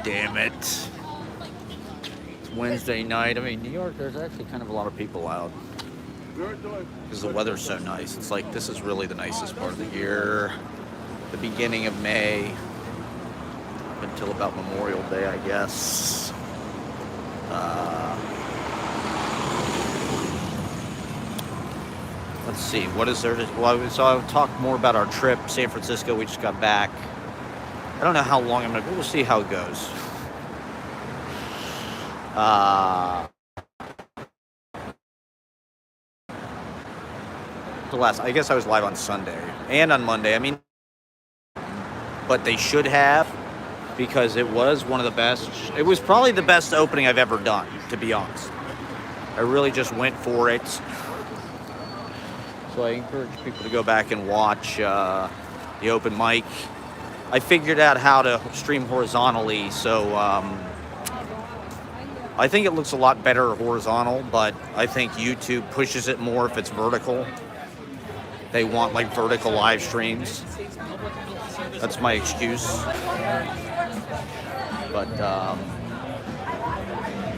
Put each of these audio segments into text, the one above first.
damn it. It's Wednesday night. I mean, New York, there's actually kind of a lot of people out. Because the weather's so nice. It's like, this is really the nicest part of the year. The beginning of May. Up until about Memorial Day, I guess. Let's see, what is there to... Well, so I'll talk more about our trip. San Francisco, we just got back. I don't know how long I'm going to... We'll see how it goes. I guess I was live on Sunday and on Monday. I mean, but they should have, because it was one of the best. It was probably the best opening I've ever done, to be honest. I really just went for it. So I encourage people to go back and watch the open mic. I figured out how to stream horizontally, so I think it looks a lot better horizontal, but I think YouTube pushes it more if it's vertical. They want like vertical live streams. That's my excuse. But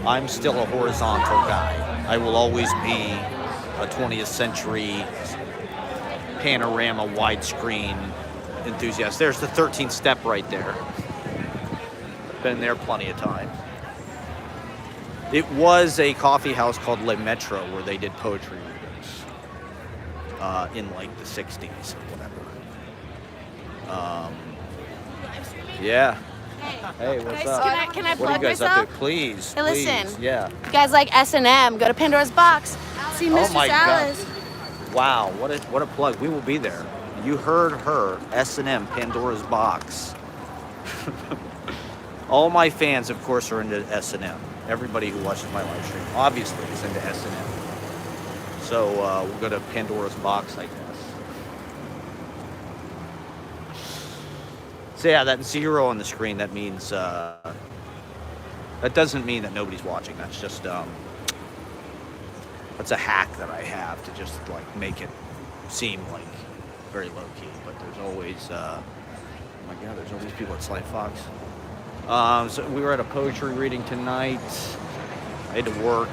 I'm still a horizontal guy. I will always be a 20th century panorama widescreen enthusiast. There's the 13th step right there. Been there plenty of time. It was a coffee house called Le Metro where they did poetry readings in like the 60s or whatever. Yeah. Hey, what's up? Can I plug myself? What are you guys up to? Please. Hey, listen. Please. Yeah. You guys like S&M? Go to Pandora's Box. See Mr. Oh my Salas. God. Wow, what a plug. We will be there. You heard her. S&M, Pandora's Box. All my fans, of course, are into S&M. Everybody who watches my live stream, obviously, is into S&M. So we'll go to Pandora's Box, I guess. So yeah, that 0 on the screen, that means, that doesn't mean that nobody's watching. That's just, that's a hack that I have to just like make it seem like very low key. But there's always, oh my God, there's always people at Slight Fox. So we were at a poetry reading tonight. I had to work.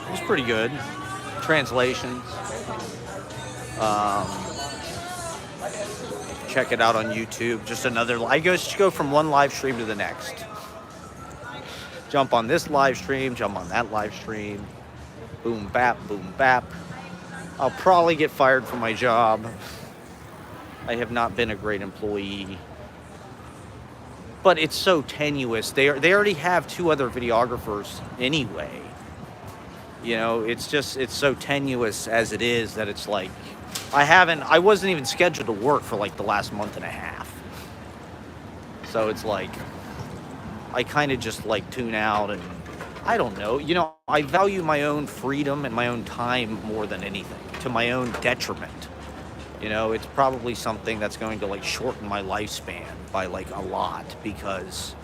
It was pretty good. Translations. Check it out on YouTube. Just another. I just go from one live stream to the next. Jump on this live stream. Jump on that live stream. Boom bap. Boom bap. I'll probably get fired from my job. I have not been a great employee. But it's so tenuous. They already have 2 other videographers anyway. You know, it's so tenuous as it is that it's like, I wasn't even scheduled to work for like the last month and a half. So it's like, I kind of just like tune out and I don't know. You know, I value my own freedom and my own time more than anything, to my own detriment. You know, it's probably something that's going to like shorten my lifespan by like a lot, because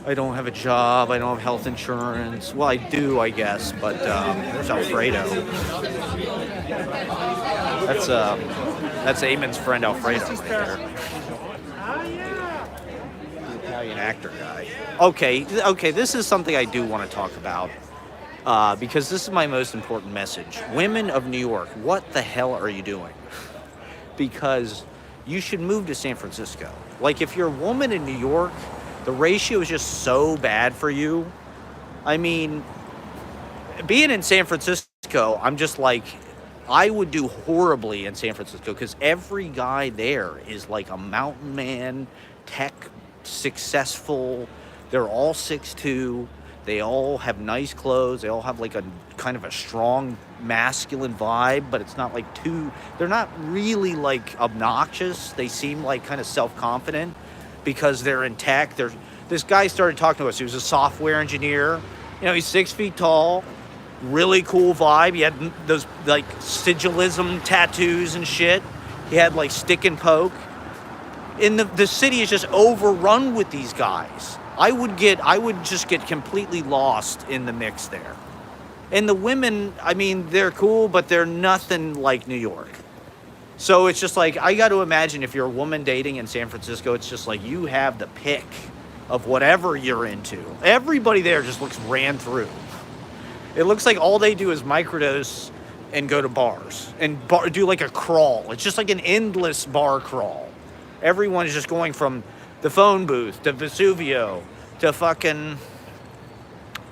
I don't have a job, I don't have health insurance. Well, I do, I guess, but there's Alfredo. That's Eamon's friend Alfredo right there. The Italian actor guy. Okay, this is something I do want to talk about. Because this is my most important message. Women of New York, what the hell are you doing? Because you should move to San Francisco. Like, if you're a woman in New York, the ratio is just so bad for you. I mean, being in San Francisco, I'm just like, I would do horribly in San Francisco because every guy there is like a mountain man, tech, successful. They're all 6'2". They all have nice clothes. They all have like a kind of a strong masculine vibe, but it's not like they're not really like obnoxious. They seem like kind of self-confident because they're in tech. This guy started talking to us. He was a software engineer. You know, he's 6 feet tall, really cool vibe. He had those like sigilism tattoos and shit. He had like stick and poke. And the city is just overrun with these guys. I would just get completely lost in the mix there. And the women, I mean, they're cool, but they're nothing like New York. So it's just like, I got to imagine if you're a woman dating in San Francisco, it's just like you have the pick of whatever you're into. Everybody there just looks ran through. It looks like all they do is microdose and go to bars and do like a crawl. It's just like an endless bar crawl. Everyone is just going from the phone booth to Vesuvio to fucking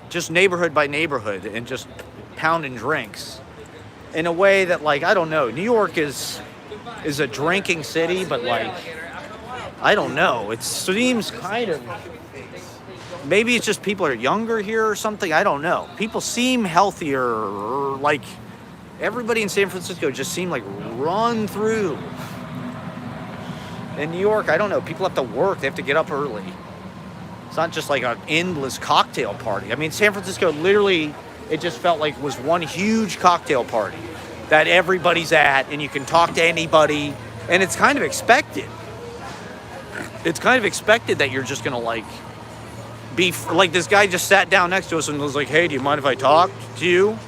just neighborhood by neighborhood and just pounding drinks in a way that, like, I don't know. New York is a drinking city, but like, I don't know. It seems kind of, maybe it's just people are younger here or something. I don't know. People seem healthier, or like everybody in San Francisco just seemed like run through. In New York, I don't know. People have to work. They have to get up early. It's not just like an endless cocktail party. I mean, San Francisco literally, it just felt like was one huge cocktail party that everybody's at, and you can talk to anybody, and it's kind of expected. It's kind of expected that you're just gonna like be like, this guy just sat down next to us and was like, "Hey, do you mind if I talk to you?"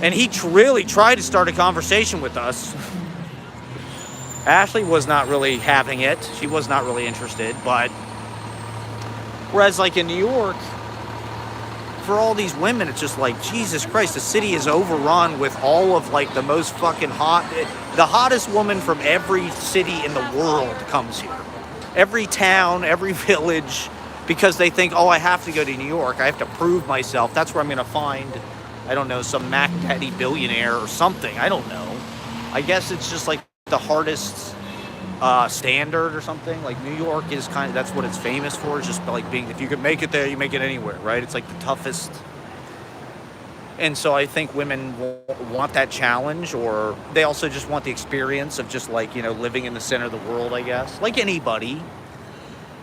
And he really tried to start a conversation with us. Ashley was not really having it. She was not really interested. But whereas like in New York, for all these women, it's just like, Jesus Christ, the city is overrun with all of like the most fucking the hottest woman from every city in the world comes here. Every town, every village, because they think, oh, I have to go to New York. I have to prove myself. That's where I'm going to find, I don't know, some Mac Daddy billionaire or something. I don't know. I guess it's just like the hardest standard or something. Like New York is kind of, that's what it's famous for. It's just like being, if you could make it there, you make it anywhere, right? It's like the toughest. And so I think women want that challenge, or they also just want the experience of just like, you know, living in the center of the world, I guess, like anybody.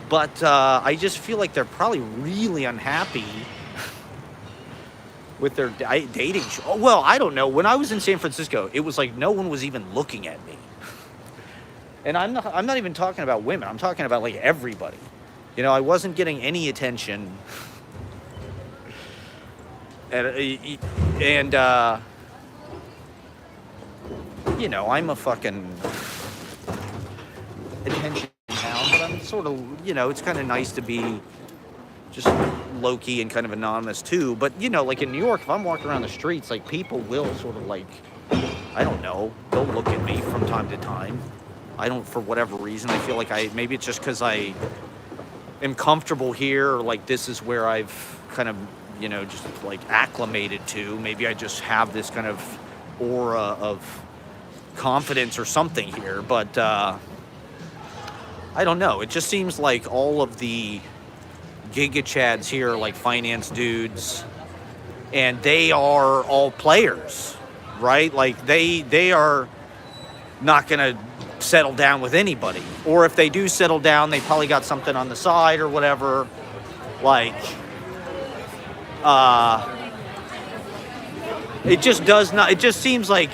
But I just feel like they're probably really unhappy with their dating show. Well, I don't know. When I was in San Francisco, it was like no one was even looking at me. And I'm not even talking about women. I'm talking about like everybody. You know, I wasn't getting any attention. And you know, I'm a fucking attention hound, but I'm sort of, you know, it's kind of nice to be just low-key and kind of anonymous too. But, you know, like in New York, if I'm walking around the streets, like people will sort of like, I don't know, they'll look at me from time to time. I don't, for whatever reason, I feel like maybe it's just because I am comfortable here, or like this is where I've kind of, you know, just like acclimated to. Maybe I just have this kind of aura of confidence or something here, but I don't know. It just seems like all of the Giga Chads here are like finance dudes, and they are all players, right? Like they are not gonna settle down with anybody, or if they do settle down, they probably got something on the side or whatever. Like it just seems like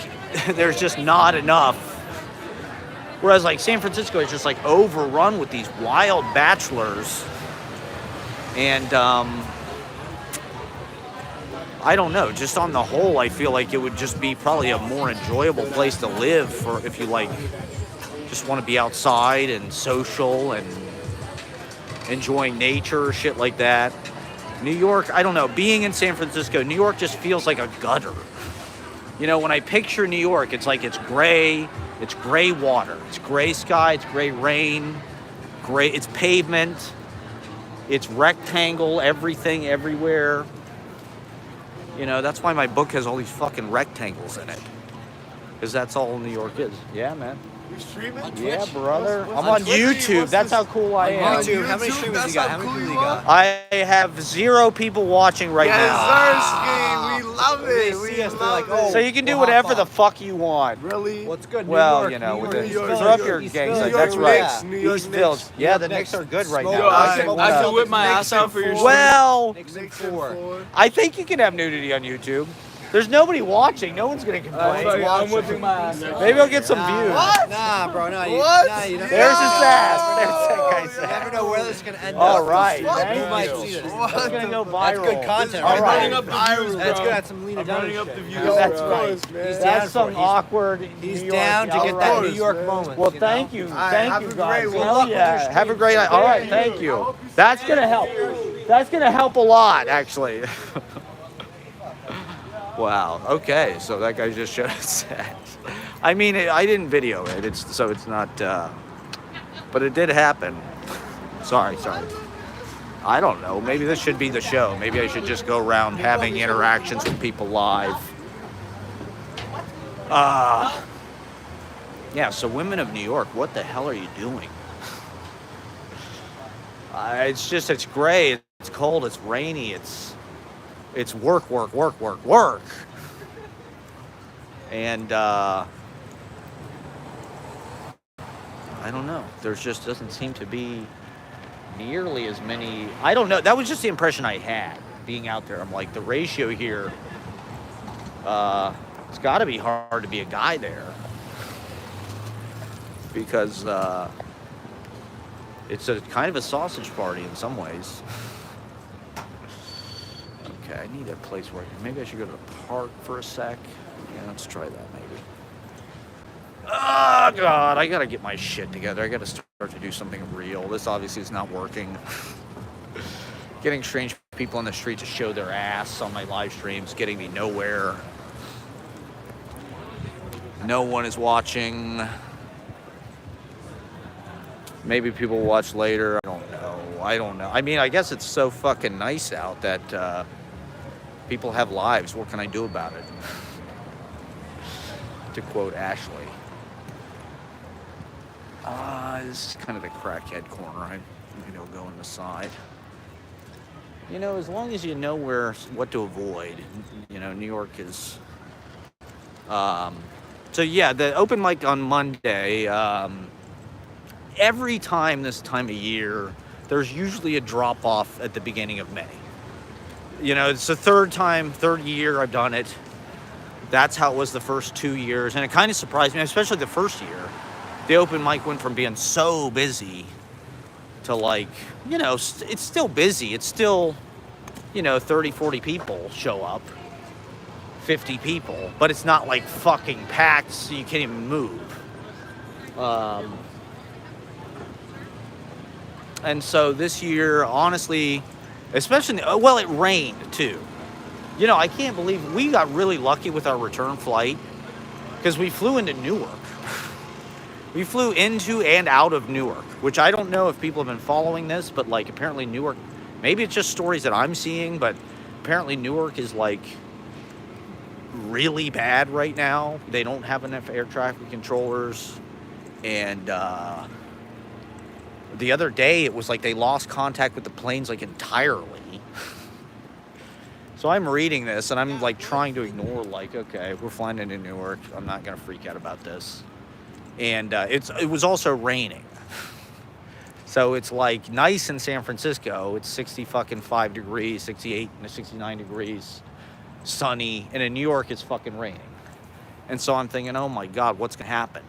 there's just not enough. Whereas like San Francisco is just like overrun with these wild bachelors. And I don't know, just on the whole, I feel like it would just be probably a more enjoyable place to live for if you like just want to be outside and social and enjoying nature, shit like that. New York, I don't know, being in San Francisco, New York just feels like a gutter. You know, when I picture New York, it's like it's gray water, it's gray sky, it's gray rain, it's pavement, it's rectangle, everything, everywhere. You know, that's why my book has all these fucking rectangles in it. Because that's all New York is. Yeah, man. You're streaming? Yeah, brother. I'm on YouTube. That's how cool I am. YouTube. How many streamers you got? How many people you got? I have 0 people watching right now. Yes, sir, we love it. We love it. So you can do whatever the fuck you want. Really? What's good? Well, New York, you know, New with York, the East Village, throw up your East gang Village, signs. New That's York right. Knicks, New York East Village. Knicks. Yeah, the Knicks are good right Yo, now. I can whip my ass out for your Well, Knicks in 4. I think you can have nudity on YouTube. There's nobody watching. No one's gonna complain. I'm whipping my ass. Maybe I'll get some views. Nah, bro, no. What? Nah, you don't. There's his ass. There's that guy's You never ass. know where this is gonna end up. All right. You Thank might you. see this. It's gonna go viral. That's good content. All right right. Running up the views, That's bro. good. That's some Lena I'm running up shit. the views. Yeah, that's bro. right. He's down That's for some it. awkward. He's New York. down to get All that right. New York moment. Well, you thank know? you. All right, Thank have you a guys. great one. Hell Good luck with yeah. your Have a great night. All right, thank you. That's gonna help. That's gonna help a lot, actually. Wow. Okay, so that guy just showed his ass. I mean, I didn't video it. It's not. But it did happen. Sorry. I don't know. Maybe this should be the show. Maybe I should just go around having interactions with people live. Yeah, so women of New York, what the hell are you doing? It's gray, it's cold, it's rainy, it's work. And I don't know. There just doesn't seem to be nearly as many. I don't know. That was just the impression I had being out there. I'm like, the ratio here, it's got to be hard to be a guy there. Because it's a kind of a sausage party in some ways. Okay, I need a place where maybe I should go to the park for a sec. Yeah, let's try that maybe. Oh God, I gotta get my shit together. I gotta start to do something real. This obviously is not working. Getting strange people on the street to show their ass on my live streams, getting me nowhere. No one is watching. Maybe people will watch later. I don't know. I mean, I guess it's so fucking nice out that people have lives. What can I do about it? To quote Ashley. This is kind of the crackhead corner. I'm go on the side. You know, as long as you know what to avoid. You know, New York is. So yeah, the open mic on Monday. Every time this time of year, there's usually a drop off at the beginning of May. You know, it's the third year I've done it. That's how it was the first 2 years. And it kind of surprised me, especially the first year. The open mic went from being so busy to like, you know, it's still busy. It's still, 30, 40 people show up. 50 people. But it's not like fucking packed so you can't even move. And so this year, honestly, especially, it rained too. I can't believe we got really lucky with our return flight because we flew into Newark. We flew into and out of Newark, which I don't know if people have been following this, but like apparently Newark, maybe it's just stories that I'm seeing, but apparently Newark is like really bad right now. They don't have enough air traffic controllers. And the other day it was like they lost contact with the planes like entirely. So I'm reading this and I'm like trying to ignore like, okay, we're flying into Newark. I'm not going to freak out about this. And it was also raining. So it's like nice in San Francisco. It's 65 degrees, 68 and 69 degrees, sunny. And in New York, it's fucking raining. And so I'm thinking, oh my God, what's going to happen?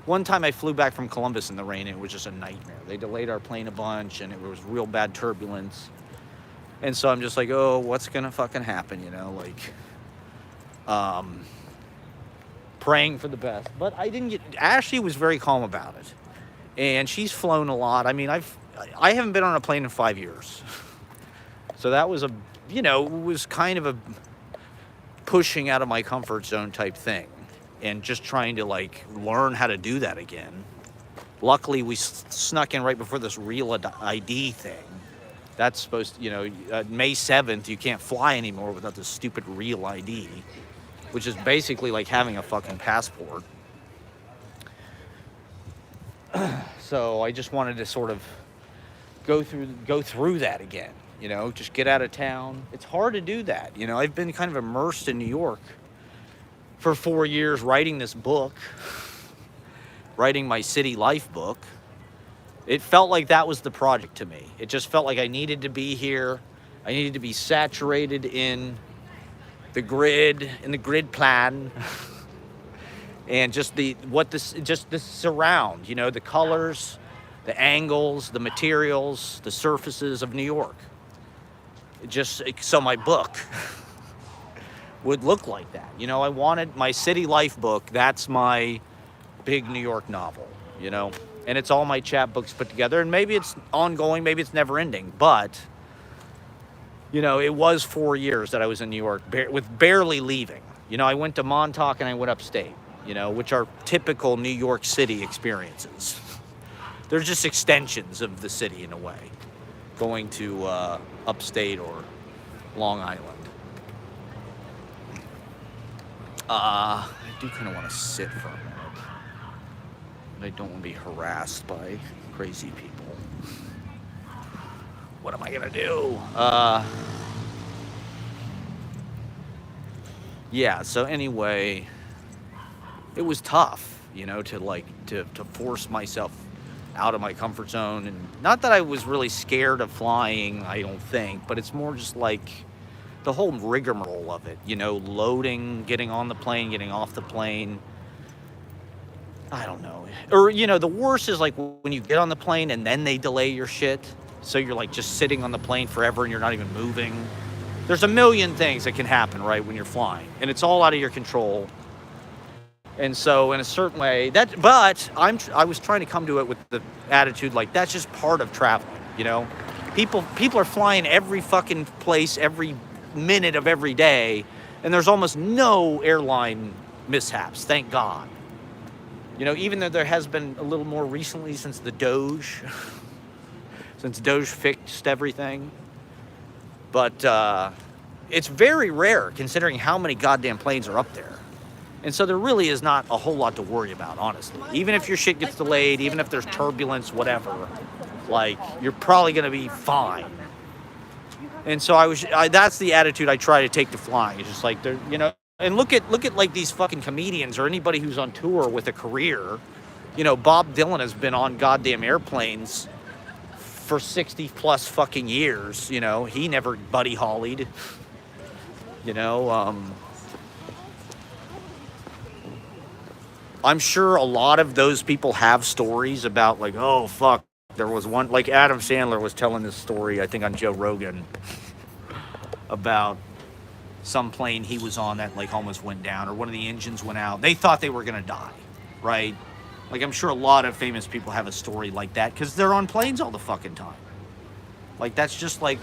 One time I flew back from Columbus in the rain and it was just a nightmare. They delayed our plane a bunch and it was real bad turbulence. And so I'm just like, oh, what's going to fucking happen? Praying for the best. But Ashley was very calm about it. And she's flown a lot. I mean, I haven't been on a plane in 5 years. So that was it was kind of a pushing out of my comfort zone type thing. And just trying to like learn how to do that again. Luckily, we snuck in right before this real ID thing. That's supposed to, May 7th, you can't fly anymore without this stupid real ID, which is basically like having a fucking passport. So I just wanted to sort of go through that again, just get out of town. It's hard to do that. I've been kind of immersed in New York for 4 years writing this book, writing my city life book. It felt like that was the project to me. It just felt like I needed to be here. I needed to be saturated in the grid and the grid plan, and just the surround, you know, the colors, the angles, the materials, the surfaces of New York. Just so my book would look like that. You know, I wanted my city life book. That's my big New York novel, you know, and it's all my chapbooks put together. And maybe it's ongoing, maybe it's never ending, but you know, it was 4 years that I was in New York with barely leaving. You know, I went to Montauk and I went upstate, you know, which are typical New York City experiences. They're just extensions of the city in a way, going to upstate or Long Island. I do kind of want to sit for a minute, but I don't want to be harassed by crazy people. What am I gonna do? Yeah, so anyway, it was tough, you know, to force myself out of my comfort zone. And not that I was really scared of flying, I don't think, but it's more just like the whole rigmarole of it, you know, loading, getting on the plane, getting off the plane. I don't know. Or, you know, the worst is like when you get on the plane and then they delay your shit. So you're like just sitting on the plane forever and you're not even moving. There's a million things that can happen, right, when you're flying. And it's all out of your control. And so in a certain way, I was trying to come to it with the attitude like that's just part of traveling, you know? People are flying every fucking place every minute of every day, and there's almost no airline mishaps, thank God. You know, even though there has been a little more recently since the Doge, since Doge fixed everything. But it's very rare considering how many goddamn planes are up there. And so there really is not a whole lot to worry about, honestly. Even if your shit gets delayed, even if there's turbulence, whatever, like, you're probably going to be fine. And so that's the attitude I try to take to flying. It's just like, you know, and look at like these fucking comedians or anybody who's on tour with a career. You know, Bob Dylan has been on goddamn airplanes for 60 plus fucking years. You know, he never buddy hollied. You know, I'm sure a lot of those people have stories about like, oh fuck, there was one, like Adam Sandler was telling this story, I think on Joe Rogan, about some plane he was on that like almost went down, or one of the engines went out. They thought they were gonna die, right? Like, I'm sure a lot of famous people have a story like that because they're on planes all the fucking time. Like, that's just like,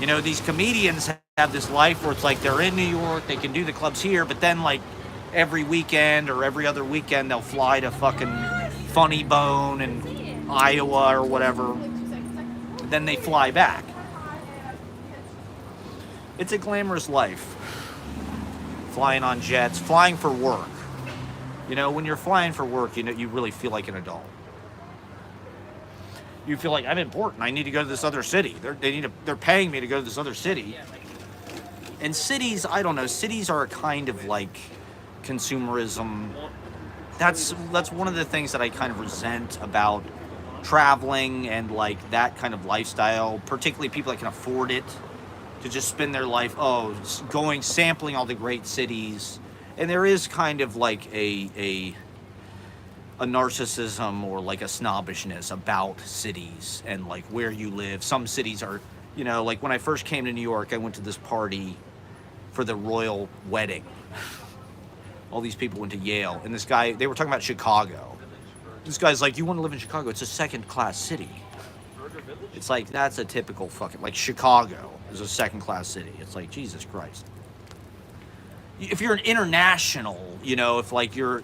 you know, these comedians have this life where it's like they're in New York, they can do the clubs here, but then like every weekend or every other weekend they'll fly to fucking Funny Bone in Iowa or whatever. Then they fly back. It's a glamorous life. Flying on jets, flying for work. You know, when you're flying for work, you know, you really feel like an adult. You feel like I'm important. I need to go to this other city. They're paying me to go to this other city. And cities, I don't know. Cities are a kind of like consumerism. That's one of the things that I kind of resent about traveling and like that kind of lifestyle. Particularly people that can afford it to just spend their life sampling all the great cities. And there is kind of like a narcissism or like a snobbishness about cities and like where you live. Some cities are, you know, like when I first came to New York, I went to this party for the royal wedding. All these people went to Yale, and this guy, they were talking about Chicago. This guy's like, you want to live in Chicago? It's a second-class city. It's like, that's a typical fucking, like Chicago is a second-class city. It's like, Jesus Christ. If you're an international, you know, if like you're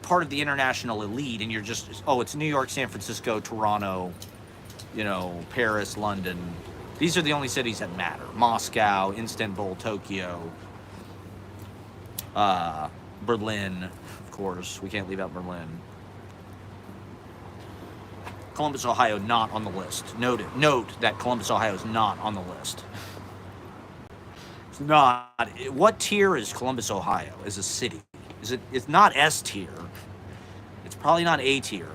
part of the international elite and you're just, it's New York, San Francisco, Toronto, you know, Paris, London. These are the only cities that matter. Moscow, Istanbul, Tokyo, Berlin, of course. We can't leave out Berlin. Columbus, Ohio, not on the list. Note that Columbus, Ohio is not on the list. It's not. What tier is Columbus, Ohio as a city? It's not S tier. It's probably not A tier.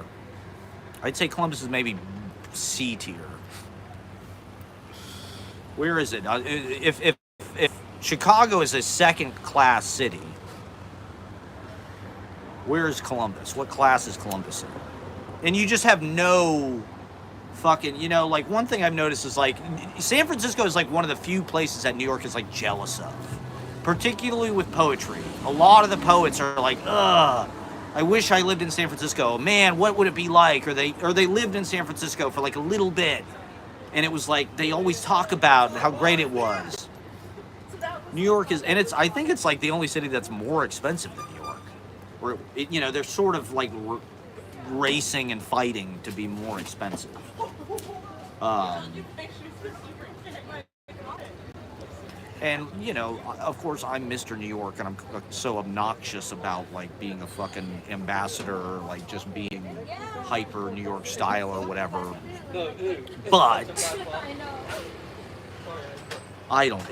I'd say Columbus is maybe C tier. Where is it? If Chicago is a second-class city, where is Columbus? What class is Columbus in? And you just have no fucking, like one thing I've noticed is like San Francisco is like one of the few places that New York is like jealous of, particularly with poetry. A lot of the poets are like, ugh, I wish I lived in San Francisco. Man, what would it be like? Or they lived in San Francisco for like a little bit, and it was like they always talk about how great it was. New York is, and I think it's like the only city that's more expensive than New York, where they're sort of like racing and fighting to be more expensive. And of course, I'm Mr. New York, and I'm so obnoxious about like being a fucking ambassador, or like just being hyper New York style or whatever. But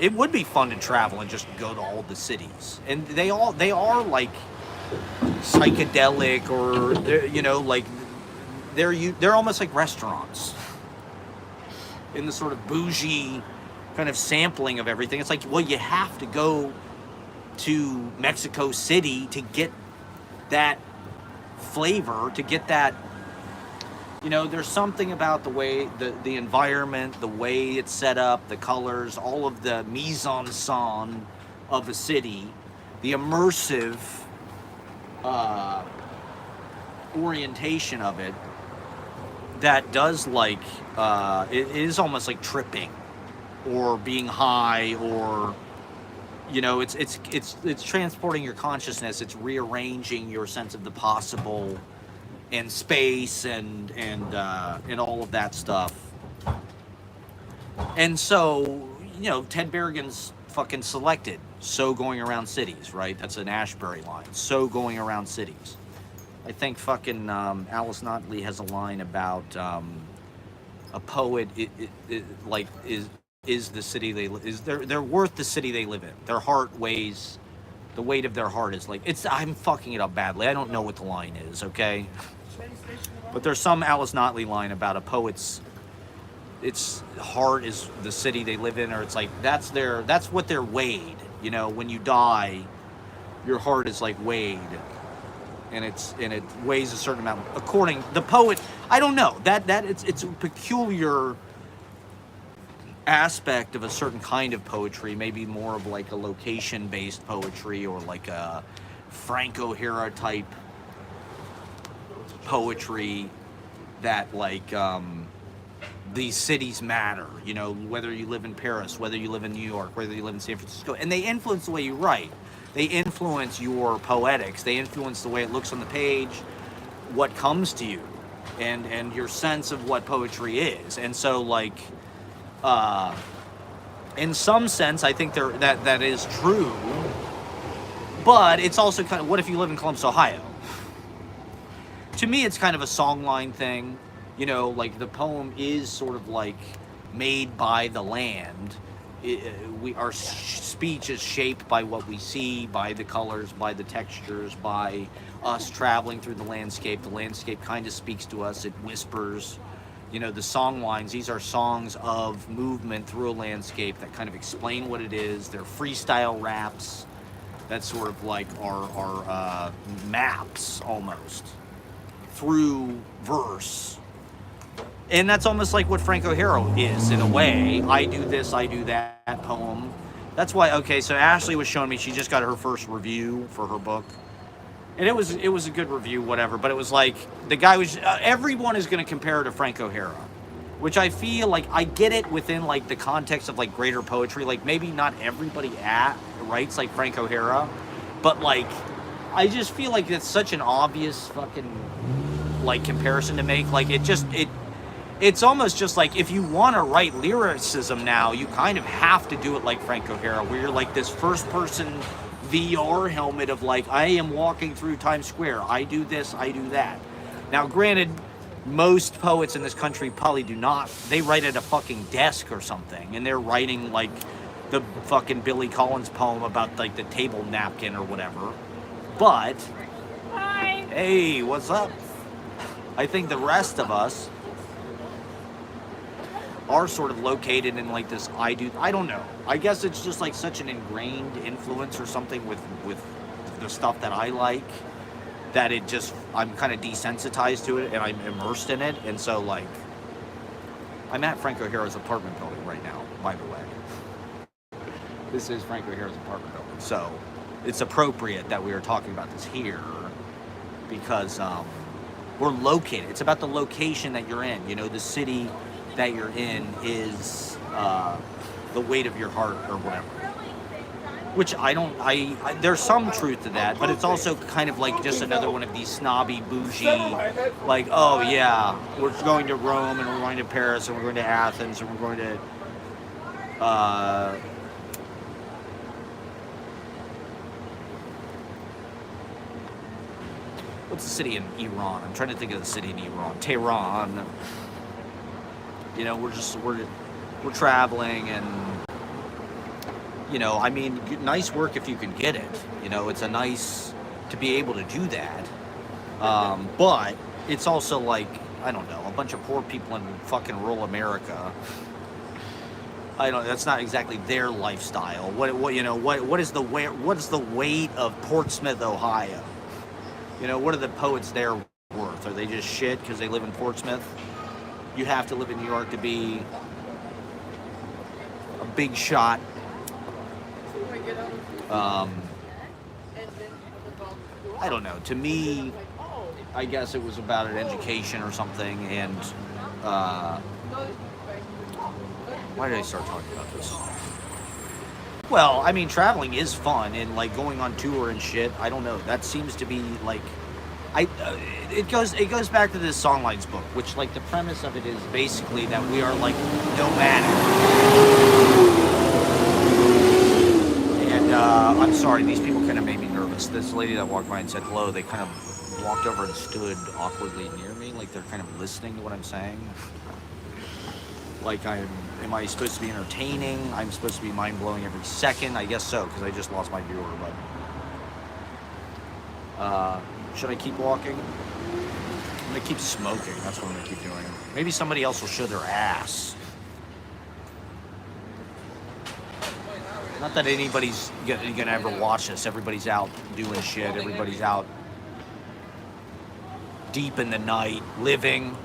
it would be fun to travel and just go to all the cities, and they are like psychedelic, or like they're almost like restaurants in the sort of bougie kind of sampling of everything. It's like, well, you have to go to Mexico City to get that flavor, to get that, there's something about the way, the environment, the way it's set up, the colors, all of the mise en scène of a city, the immersive orientation of it, that does like, it is almost like tripping, or being high, or it's transporting your consciousness. It's rearranging your sense of the possible, and space, and all of that stuff. And so Ted Berrigan's fucking selected "So Going Around Cities," right? That's an Ashbery line. "So Going Around Cities." I think fucking Alice Notley has a line about a poet is the city they they're worth the city they live in. Their heart weighs, the weight of their heart is like, I'm fucking it up badly. I don't know what the line is, okay? But there's some Alice Notley line about a poet's, its heart is the city they live in, or it's like that's what they're weighed. When you die, your heart is like weighed, and it weighs a certain amount. According the poet, I don't know that it's a peculiar aspect of a certain kind of poetry, maybe more of like a location-based poetry, or like a Frank O'Hara type poetry, that like these cities matter, whether you live in Paris, whether you live in New York, whether you live in San Francisco, and they influence the way you write. They influence your poetics. They influence the way it looks on the page, what comes to you, and your sense of what poetry is. And so like, in some sense, I think that is true, but it's also kind of, what if you live in Columbus, Ohio? To me, it's kind of a songline thing, like the poem is sort of like made by the land. Our speech is shaped by what we see, by the colors, by the textures, by us traveling through the landscape. The landscape kind of speaks to us. It whispers. The song lines, these are songs of movement through a landscape that kind of explain what it is. They're freestyle raps that sort of like are maps almost through verse. And that's almost like what Frank O'Hara is, in a way. I do this, I do that poem. That's why, okay, so Ashley was showing me, she just got her first review for her book. And it was a good review, whatever, but it was like, the guy was, everyone is going to compare it to Frank O'Hara, which I feel like, I get it within like the context of like greater poetry, like maybe not everybody writes like Frank O'Hara, but like, I just feel like it's such an obvious fucking like comparison to make. Like it's almost just like, if you want to write lyricism now, you kind of have to do it like Frank O'Hara, where you're like this first person VR helmet of like, I am walking through Times Square, I do this, I do that. Now granted, most poets in this country probably do not, they write at a fucking desk or something, and they're writing like the fucking Billy Collins poem about like the table napkin or whatever. But hi, hey, what's up? I think the rest of us are sort of located in like this I don't know. I guess it's just like such an ingrained influence or something with the stuff that I like, that it just, I'm kind of desensitized to it and I'm immersed in it. And so like, I'm at Frank O'Hara's apartment building right now, by the way. This is Frank O'Hara's apartment building. So it's appropriate that we are talking about this here because we're located. It's about the location that you're in. You know, the city that you're in is the weight of your heart or whatever. Which there's some truth to that, but it's also kind of like just another one of these snobby, bougie, like, oh yeah, we're going to Rome and we're going to Paris and we're going to Athens and we're going to, what's the city in Iran? I'm trying to think of the city in Iran. Tehran. You know, we're traveling and, you know, I mean, nice work if you can get it. You know, it's a nice to be able to do that. But it's also like, I don't know, a bunch of poor people in fucking rural America. I don't. That's not exactly their lifestyle. What is the weight of Portsmouth, Ohio? You know, what are the poets there worth? Are they just shit because they live in Portsmouth? You have to live in New York to be a big shot. I don't know. To me, I guess it was about an education or something. And why did I start talking about this? Well, I mean, traveling is fun, and like going on tour and shit. I don't know. That seems to be like, it goes back to this Songlines book, which like the premise of it is basically that we are like nomadic. I'm sorry, these people kind of made me nervous. This lady that walked by and said hello, they kind of walked over and stood awkwardly near me, like they're kind of listening to what I'm saying. Like am I supposed to be entertaining? I'm supposed to be mind-blowing every second? I guess so, because I just lost my viewer, but... should I keep walking? I'm gonna keep smoking, that's what I'm gonna keep doing. Maybe somebody else will show their ass. Not that anybody's gonna ever watch this. Everybody's out doing shit. Everybody's out deep in the night, living.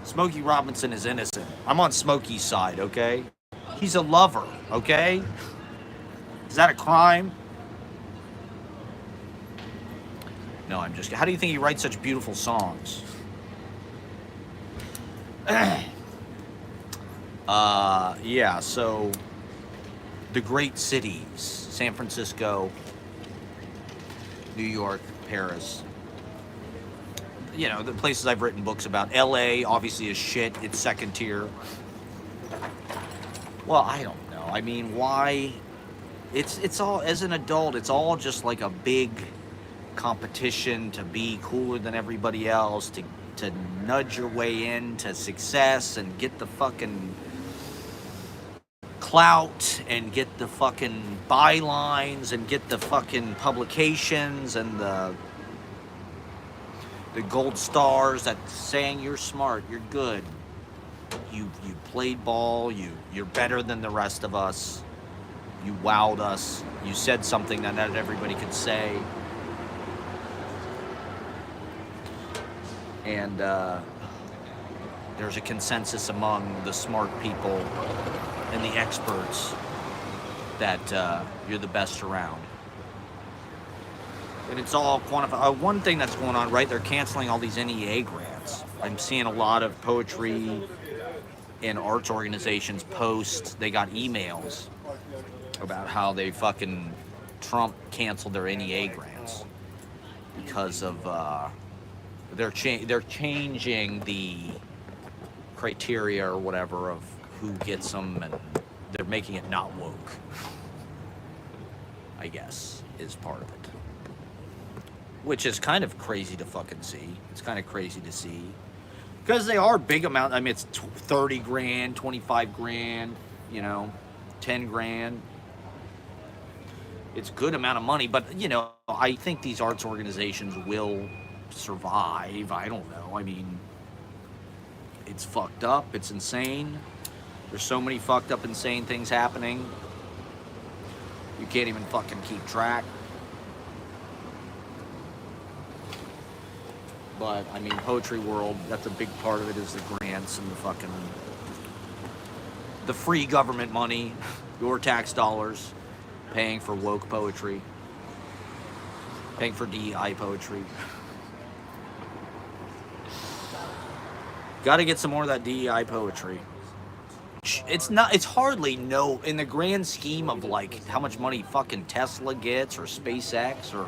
Smokey Robinson is innocent. I'm on Smokey's side, okay? He's a lover, okay? Is that a crime? No, I'm just... How do you think he writes such beautiful songs? Yeah, so... The great cities, San Francisco, New York, Paris. You know, the places I've written books about. LA obviously is shit, it's second tier. Well, I don't know. I mean, why? It's all, as an adult, it's all just like a big competition to be cooler than everybody else, to nudge your way into success and get the fucking clout and get the fucking bylines and get the fucking publications and the gold stars that saying you're smart, you're good, you played ball, you're better than the rest of us, you wowed us, you said something that not everybody could say. And there's a consensus among the smart people and the experts that you're the best around. And it's all quantified. One thing that's going on, right, they're canceling all these NEA grants. I'm seeing a lot of poetry and arts organizations post, they got emails about how they fucking, Trump canceled their NEA grants because of, they're changing the criteria or whatever of who gets them, and they're making it not woke, I guess, is part of it. Which is kind of crazy to fucking see. It's kind of crazy to see. Because they are big amount. I mean, it's 30 grand, 25 grand, you know, 10 grand. It's a good amount of money, but, you know, I think these arts organizations will survive. I don't know. I mean, It's fucked up. It's insane. There's so many fucked up, insane things happening. You can't even fucking keep track. But, I mean, poetry world, that's a big part of it is the grants and the free government money, your tax dollars, paying for woke poetry, paying for DEI poetry. Got to get some more of that DEI poetry. It's hardly in the grand scheme of like how much money fucking Tesla gets or SpaceX or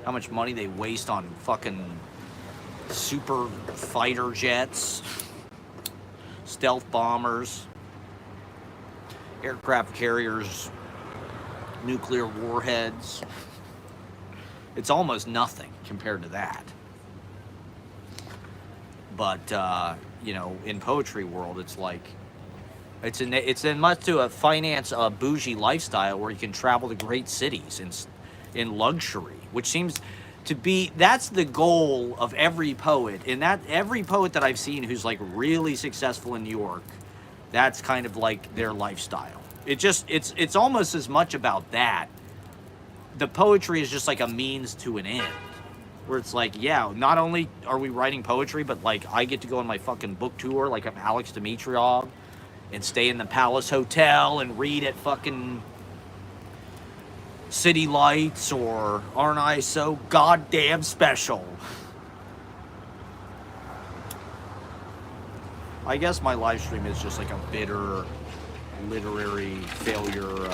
how much money they waste on fucking super fighter jets, stealth bombers, aircraft carriers, nuclear warheads. It's almost nothing compared to that. But, you know, in poetry world, it's like, it's enough to finance a bougie lifestyle where you can travel to great cities in luxury, which seems to be, that's the goal of every poet. And that every poet that I've seen who's like really successful in New York, that's kind of like their lifestyle. It's almost as much about that. The poetry is just like a means to an end. Where it's like, yeah, not only are we writing poetry, but like I get to go on my fucking book tour like I'm Alex Dimitriov and stay in the Palace Hotel and read at fucking City Lights or Aren't I So Goddamn Special? I guess my live stream is just like a bitter literary failure.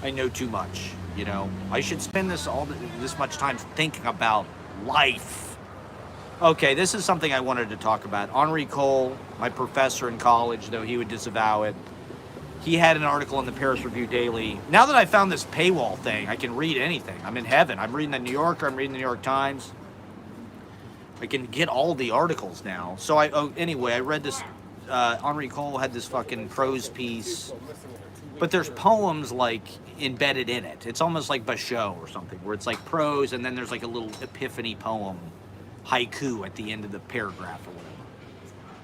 I know too much, you know. I should spend this much time thinking about life. Okay, this is something I wanted to talk about. Henri Cole, my professor in college, though he would disavow it, he had an article in the Paris Review Daily. Now that I found this paywall thing, I can read anything. I'm in heaven. I'm reading the New Yorker. I'm reading the New York Times. I can get all the articles now. So anyway, I read this. Henri Cole had this fucking prose piece. But there's poems like embedded in it. It's almost like Basho or something, where it's like prose and then there's like a little epiphany poem, haiku at the end of the paragraph or whatever.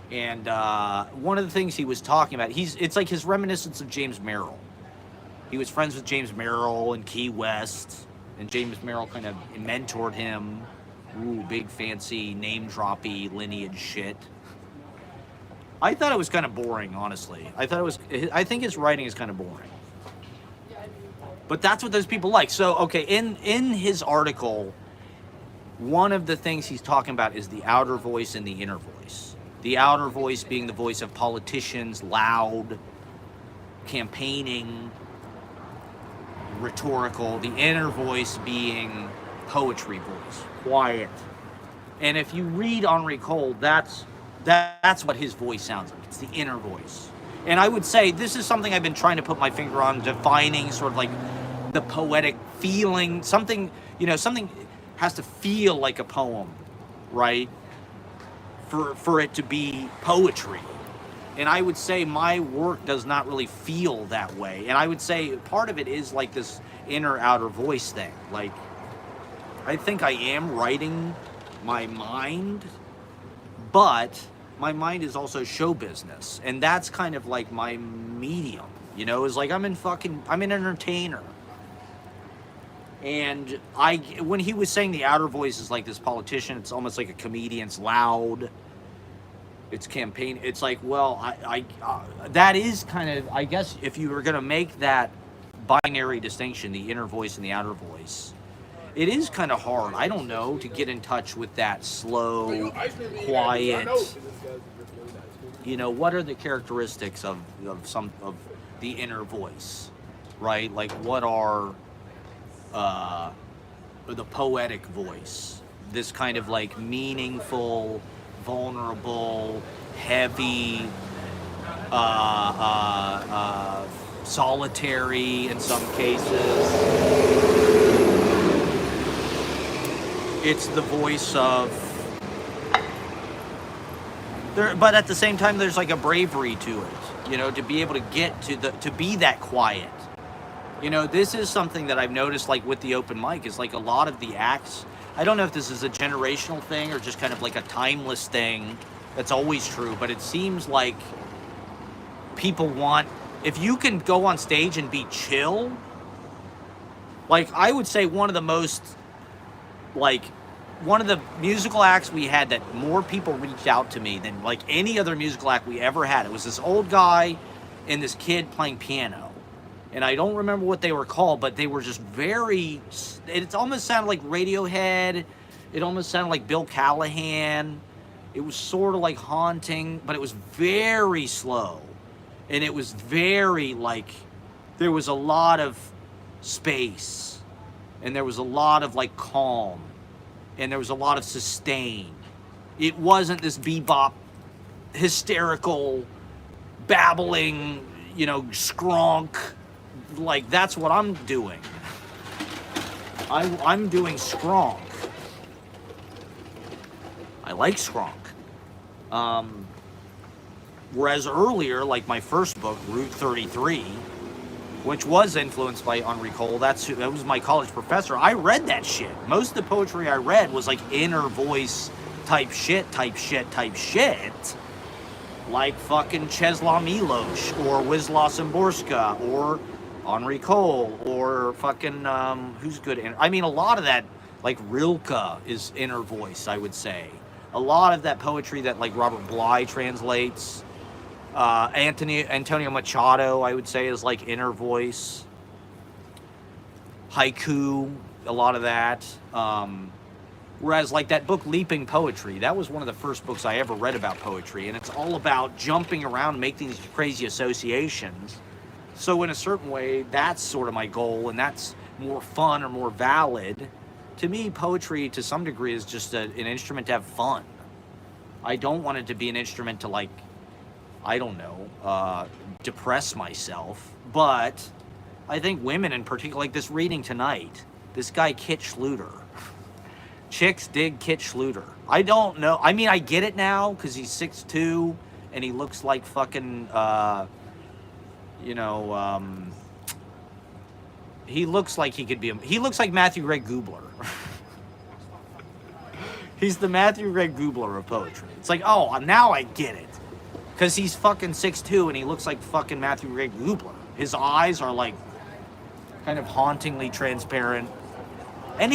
And one of the things he was talking about, it's like his reminiscence of James Merrill. He was friends with James Merrill in Key West, and James Merrill kind of mentored him. Ooh, big fancy name-droppy lineage shit. I thought it was kind of boring, honestly. I think his writing is kind of boring. But that's what those people like. So, okay, in his article, one of the things he's talking about is the outer voice and the inner voice. The outer voice being the voice of politicians, loud, campaigning, rhetorical. The inner voice being poetry voice, quiet. And if you read Henri Cole, that's what his voice sounds like. It's the inner voice. And I would say this is something I've been trying to put my finger on, defining sort of like the poetic feeling. Something has to feel like a poem, right? For it to be poetry. And I would say my work does not really feel that way. And I would say part of it is like this inner outer voice thing. Like, I think I am writing my mind, but my mind is also show business, and that's kind of like my medium, you know, is like I'm an entertainer. And when he was saying the outer voice is like this politician, it's almost like a comedian, it's loud, it's campaign, it's like, well, that is kind of, I guess if you were gonna make that binary distinction, the inner voice and the outer voice, it is kind of hard, I don't know, to get in touch with that slow, quiet, you know, what are the characteristics of the inner voice, right? Like, what are the poetic voice? This kind of like meaningful, vulnerable, heavy, solitary in some cases. It's the voice of but at the same time, there's like a bravery to it, you know, to be able to get to be that quiet. You know, this is something that I've noticed, like with the open mic, is like a lot of the acts, I don't know if this is a generational thing or just kind of like a timeless thing that's always true, but it seems like people want, if you can go on stage and be chill, like I would say one of the most, like one of the musical acts we had that more people reached out to me than like any other musical act we ever had. It was this old guy and this kid playing piano. And I don't remember what they were called, but they were just very, it almost sounded like Radiohead. It almost sounded like Bill Callahan. It was sort of like haunting, but it was very slow. And it was very like, there was a lot of space. And there was a lot of like calm. And there was a lot of sustain. It wasn't this bebop, hysterical, babbling, you know, skronk. Like, that's what I'm doing. I'm doing skronk. I like skronk. Whereas earlier, like my first book, Route 33, which was influenced by Henri Cole, that was my college professor. I read that shit. Most of the poetry I read was like inner voice type shit. Like fucking Czesław Miłosz or Wisław Szymborska or Henri Cole or fucking, who's good? I mean, a lot of that, like Rilke is inner voice, I would say. A lot of that poetry that like Robert Bly translates, Antonio Machado, I would say, is like inner voice. Haiku, a lot of that. Whereas like that book, Leaping Poetry, that was one of the first books I ever read about poetry. And it's all about jumping around, making these crazy associations. So in a certain way, that's sort of my goal, and that's more fun or more valid. To me, poetry, to some degree, is just an instrument to have fun. I don't want it to be an instrument to, like, I don't know, depress myself. But I think women in particular, like this reading tonight, this guy Kit Schluter. Chicks dig Kit Schluter. I don't know. I mean, I get it now because he's 6'2", and he looks like fucking... you know, he looks like he could be, he looks like Matthew Gray Gubler. He's the Matthew Gray Gubler of poetry. It's like, oh, now I get it. Because he's fucking 6'2", and he looks like fucking Matthew Gray Gubler. His eyes are like kind of hauntingly transparent. And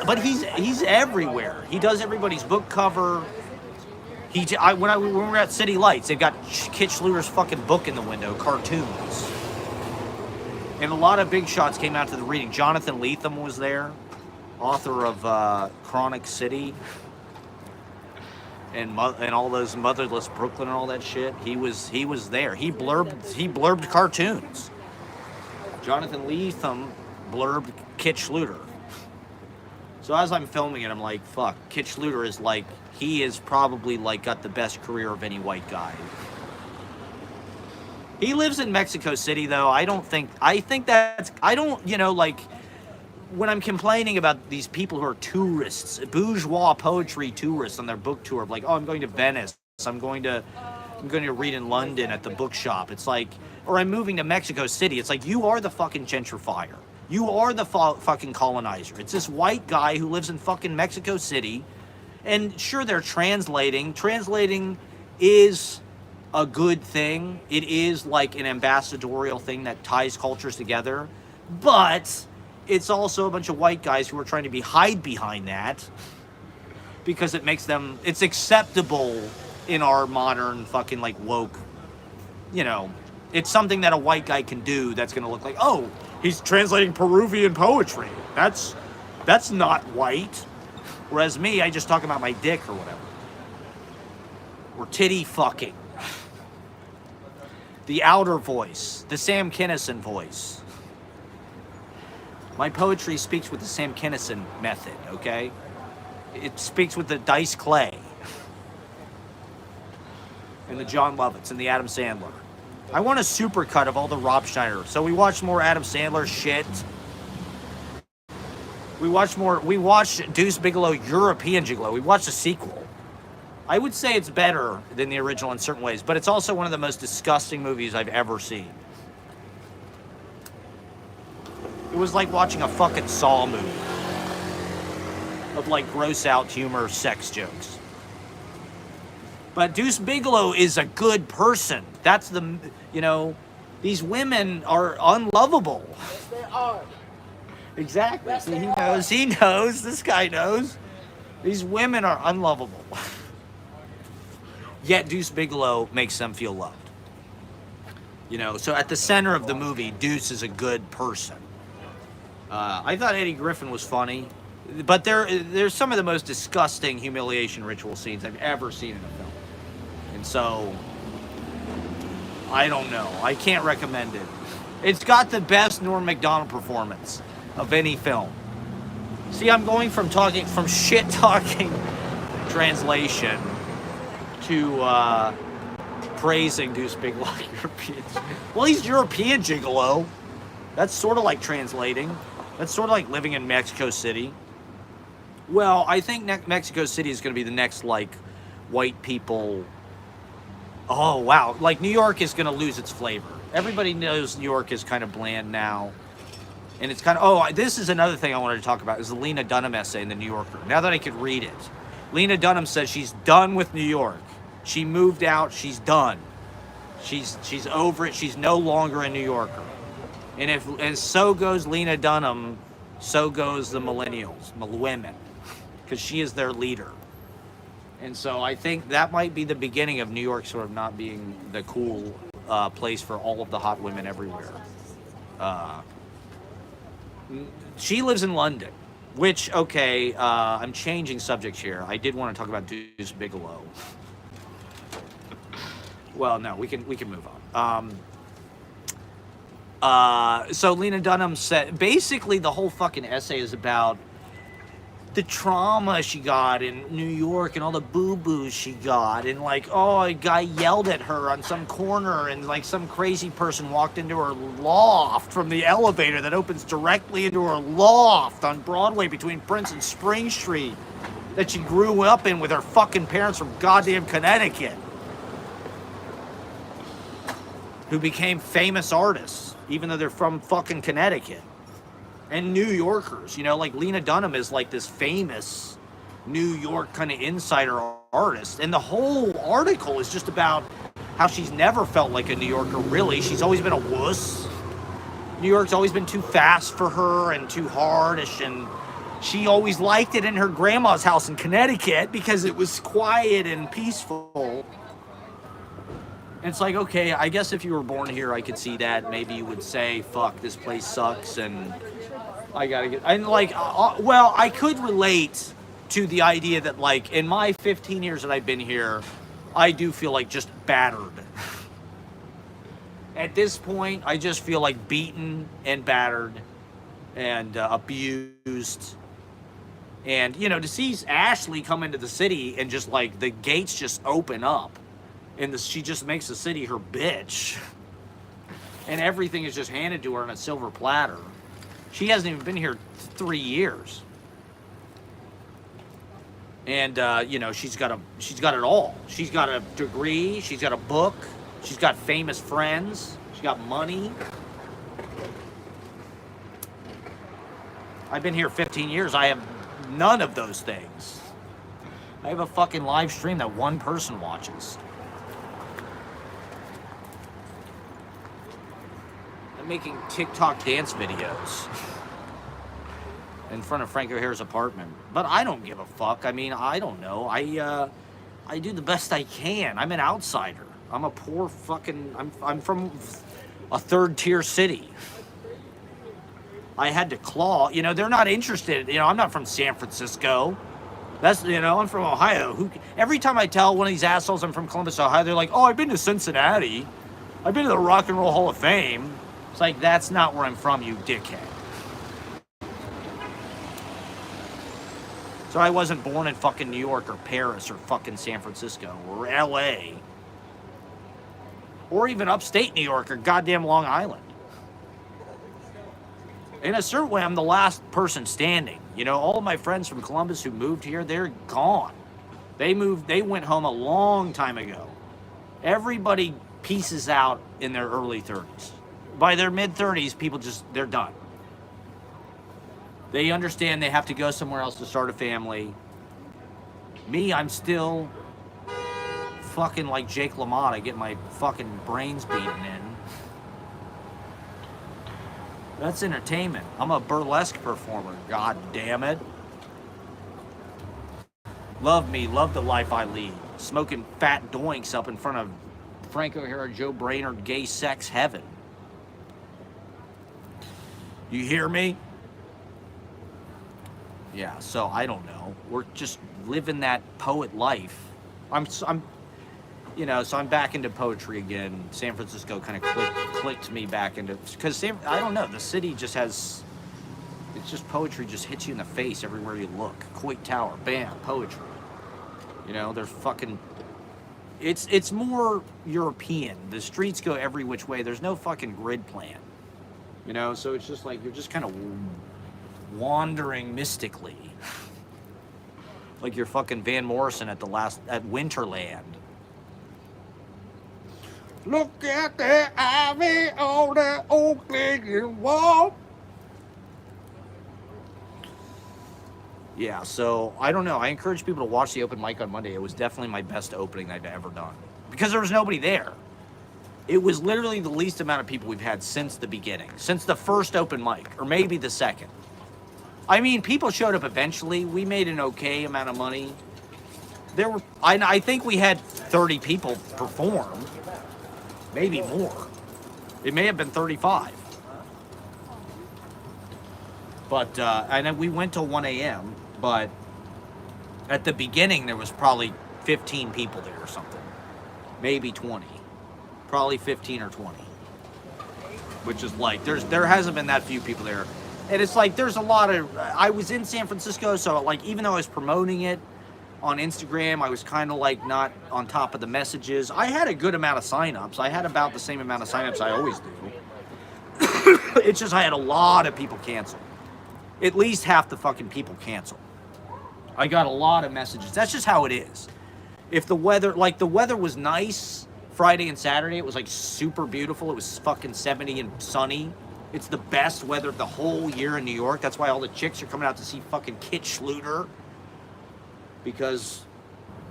but he's everywhere. He does everybody's book cover. When we were at City Lights, they've got Kit Schluter's fucking book in the window, cartoons. And a lot of big shots came out to the reading. Jonathan Lethem was there, author of Chronic City, and all those Motherless Brooklyn and all that shit. He was there. He blurbed cartoons. Jonathan Lethem blurbed Kit Schluter. So as I'm filming it, I'm like, fuck, Kit Schluter is like, he is probably like got the best career of any white guy. He lives in Mexico City though. I don't, you know, like when I'm complaining about these people who are tourists, bourgeois poetry tourists on their book tour, like, oh, I'm going to Venice. I'm going to read in London at the bookshop. It's like, or I'm moving to Mexico City. It's like, you are the fucking gentrifier. You are the fucking colonizer. It's this white guy who lives in fucking Mexico City. And sure, they're translating. Translating is a good thing. It is like an ambassadorial thing that ties cultures together. But it's also a bunch of white guys who are trying to hide behind that because it makes them, it's acceptable in our modern fucking like woke, you know, it's something that a white guy can do that's going to look like, oh, he's translating Peruvian poetry. That's not white. Whereas me, I just talk about my dick or whatever. Or titty fucking. The outer voice. The Sam Kinison voice. My poetry speaks with the Sam Kinison method, okay? It speaks with the Dice Clay. And the John Lovitz and the Adam Sandler. I want a supercut of all the Rob Schneider. So we watched more Adam Sandler shit. We watched Deuce Bigalow, European Gigolo. We watched the sequel. I would say it's better than the original in certain ways, but it's also one of the most disgusting movies I've ever seen. It was like watching a fucking Saw movie. of like gross out humor, sex jokes. But Deuce Bigelow is a good person. That's the, these women are unlovable. Yes, they are. Exactly. Yes, See, they he are. knows. He knows. This guy knows. These women are unlovable. Yet Deuce Bigelow makes them feel loved. So at the center of the movie, Deuce is a good person. I thought Eddie Griffin was funny, but there's some of the most disgusting humiliation ritual scenes I've ever seen in a film. And so, I don't know. I can't recommend it. It's got the best Norm Macdonald performance of any film. See, I'm going from shit talking translation to praising Deuce Bigelow. European. Well, he's European gigolo. That's sort of like translating. That's sort of like living in Mexico City. Well, I think Mexico City is going to be the next like white people. Oh wow! Like New York is going to lose its flavor. Everybody knows New York is kind of bland now. And it's kind of, this is another thing I wanted to talk about, is the Lena Dunham essay in the New Yorker. Now that I could read it. Lena Dunham says she's done with New York. She moved out, she's done. She's over it, she's no longer a New Yorker. And so goes Lena Dunham, so goes the millennials, women. Because she is their leader. And so I think that might be the beginning of New York sort of not being the cool place for all of the hot women everywhere. She lives in London, which, okay, I'm changing subjects here. I did want to talk about Deuce Bigelow. Well, no, we can move on. So Lena Dunham said, basically the whole fucking essay is about the trauma she got in New York and all the boo-boos she got, and like, a guy yelled at her on some corner, and like some crazy person walked into her loft from the elevator that opens directly into her loft on Broadway between Prince and Spring Street that she grew up in with her fucking parents from goddamn Connecticut, who became famous artists even though they're from fucking Connecticut. And New Yorkers, like Lena Dunham is like this famous New York kind of insider artist. And the whole article is just about how she's never felt like a New Yorker, really. She's always been a wuss. New York's always been too fast for her and too hardish. And she always liked it in her grandma's house in Connecticut because it was quiet and peaceful. And it's like, okay, I guess if you were born here, I could see that. Maybe you would say, fuck, this place sucks and I gotta get, and like, I could relate to the idea that like in my 15 years that I've been here, I do feel like just battered. At this point, I just feel like beaten and battered and abused. And, to see Ashley come into the city and just like the gates just open up and she just makes the city her bitch. And everything is just handed to her on a silver platter. She hasn't even been here 3 years. And, she's got it all. She's got a degree, she's got a book, she's got famous friends, she's got money. I've been here 15 years, I have none of those things. I have a fucking live stream that one person watches. I'm making TikTok dance videos in front of Frank O'Hare's apartment. But I don't give a fuck. I mean, I don't know. I do the best I can. I'm an outsider. I'm a poor fucking, I'm from a third tier city. I had to claw, they're not interested. I'm not from San Francisco. That's, I'm from Ohio. Every time I tell one of these assholes I'm from Columbus, Ohio, they're like, oh, I've been to Cincinnati. I've been to the Rock and Roll Hall of Fame. It's like, that's not where I'm from, you dickhead. So I wasn't born in fucking New York or Paris or fucking San Francisco or LA. Or even upstate New York or goddamn Long Island. In a certain way, I'm the last person standing. All of my friends from Columbus who moved here, they're gone. They went home a long time ago. Everybody pieces out in their early 30s. By their mid-30s, people they're done. They understand they have to go somewhere else to start a family. Me, I'm still fucking like Jake LaMotta, get my fucking brains beaten in. That's entertainment. I'm a burlesque performer, god damn it. Love me, love the life I lead. Smoking fat doinks up in front of Frank O'Hara, Joe Brainerd, gay sex heaven. You hear me? Yeah, so I don't know. We're just living that poet life. I'm you know, so I'm back into poetry again. San Francisco kind of clicked me back into, because I don't know, the city just has, it's just poetry just hits you in the face everywhere you look. Coit Tower, bam, poetry. You know, there's fucking, it's more European. The streets go every which way. There's no fucking grid plan. You know, so it's just like, you're just kind of wandering mystically. Like you're fucking Van Morrison at Winterland. Look at the ivy on the oak leaning wall. Yeah, so I don't know. I encourage people to watch the open mic on Monday. It was definitely my best opening I've ever done because there was nobody there. It was literally the least amount of people we've had since the beginning, since the first open mic, or maybe the second. I mean, people showed up eventually. We made an okay amount of money. I think we had 30 people perform. Maybe more. It may have been 35. But, and then we went till 1 a.m., but at the beginning there was probably 15 people there or something. Maybe 20. Probably 15 or 20. Which is like, there hasn't been that few people there. And it's like, there's a lot of, I was in San Francisco, so like, even though I was promoting it on Instagram, I was kind of like not on top of the messages. I had a good amount of signups. I had about the same amount of signups I always do. It's just I had a lot of people cancel. At least half the fucking people cancel. I got a lot of messages. That's just how it is. If the weather was nice Friday and Saturday, it was like super beautiful. It was fucking 70 and sunny. It's the best weather of the whole year in New York. That's why all the chicks are coming out to see fucking Kit Schluter. Because,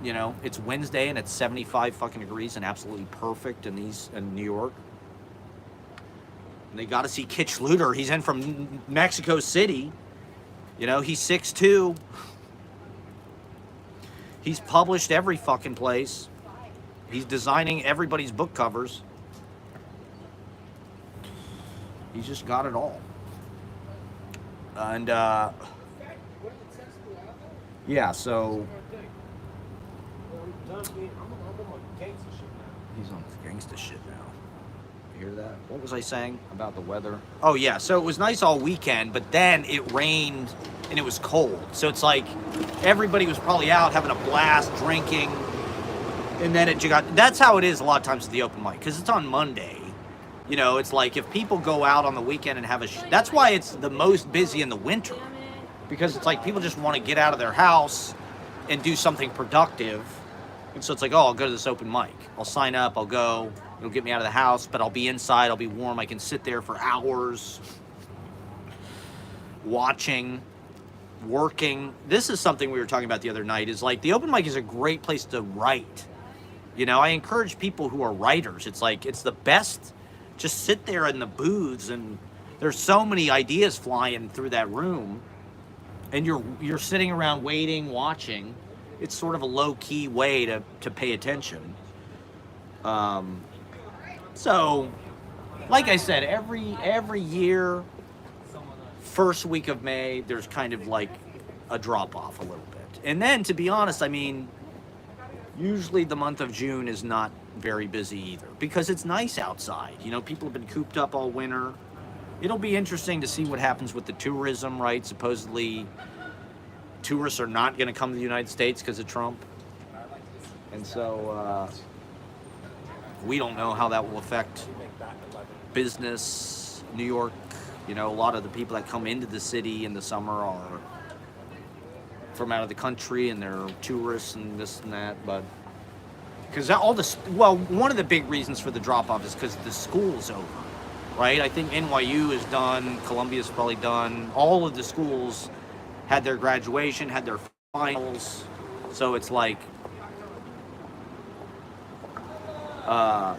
you know, it's Wednesday and it's 75 fucking degrees and absolutely perfect in New York. And they got to see Kit Schluter. He's in from Mexico City. You know, he's 6'2". He's published every fucking place. He's designing everybody's book covers. He's just got it all. And, yeah, so he's on gangsta shit now. You hear that? What was I saying about the weather? Oh yeah, so it was nice all weekend, but then it rained and it was cold. So it's like everybody was probably out having a blast, drinking, and then that's how it is a lot of times at the open mic, because it's on Monday. You know, it's like if people go out on the weekend and have that's why it's the most busy in the winter. Because it's like people just want to get out of their house and do something productive. And so it's like, oh, I'll go to this open mic. I'll sign up, I'll go. It'll get me out of the house, but I'll be inside, I'll be warm. I can sit there for hours watching, working. This is something we were talking about the other night, is like the open mic is a great place to write. You know, I encourage people who are writers. It's like, it's the best. Just sit there in the booths and there's so many ideas flying through that room. And you're sitting around waiting, watching. It's sort of a low-key way to pay attention. So, like I said, every year, first week of May, there's kind of like a drop-off a little bit. And then, to be honest, I mean, usually the month of June is not very busy either, because it's nice outside. You know, people have been cooped up all winter. It'll be interesting to see what happens with the tourism, right? Supposedly, tourists are not going to come to the United States because of Trump. And so, we don't know how that will affect business, New York. You know, a lot of the people that come into the city in the summer are from out of the country, and they're tourists and this and that. But because one of the big reasons for the drop-off is because the school's over. right? I think NYU is done, Columbia's probably done. All of the schools had their graduation, had their finals. So it's like, uh,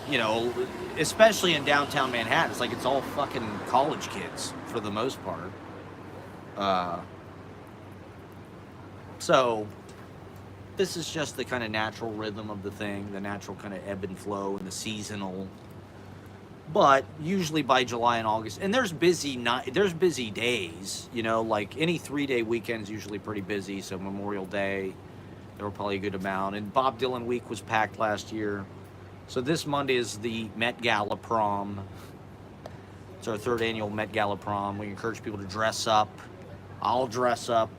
you know, especially in downtown Manhattan, it's like it's all fucking college kids for the most part. So this is just the kind of natural rhythm of the thing, the natural kind of ebb and flow and the seasonal. But usually by July and August, and there's busy days, you know, like any 3-day weekend's usually pretty busy. So Memorial Day, there were probably a good amount. And Bob Dylan week was packed last year. So this Monday is the Met Gala prom. It's our 3rd annual Met Gala prom. We encourage people to dress up. I'll dress up.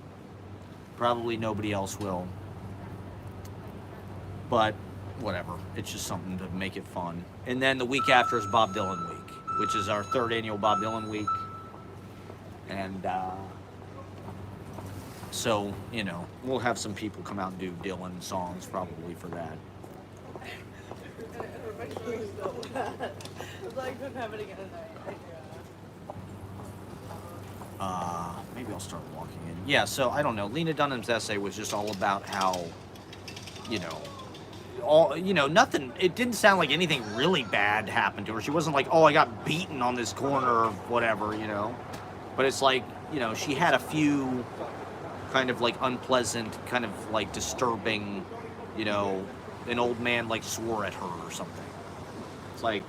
Probably nobody else will. But whatever. It's just something to make it fun. And then the week after is Bob Dylan week, which is our 3rd annual Bob Dylan week. And so, you know, we'll have some people come out and do Dylan songs probably for that. Maybe I'll start walking in. Yeah, so I don't know. Lena Dunham's essay was just all about how, you know, nothing. It didn't sound like anything really bad happened to her. She wasn't like, oh, I got beaten on this corner or whatever, you know. But it's like, you know, she had a few kind of like unpleasant, kind of like disturbing, you know, an old man like swore at her or something. It's like,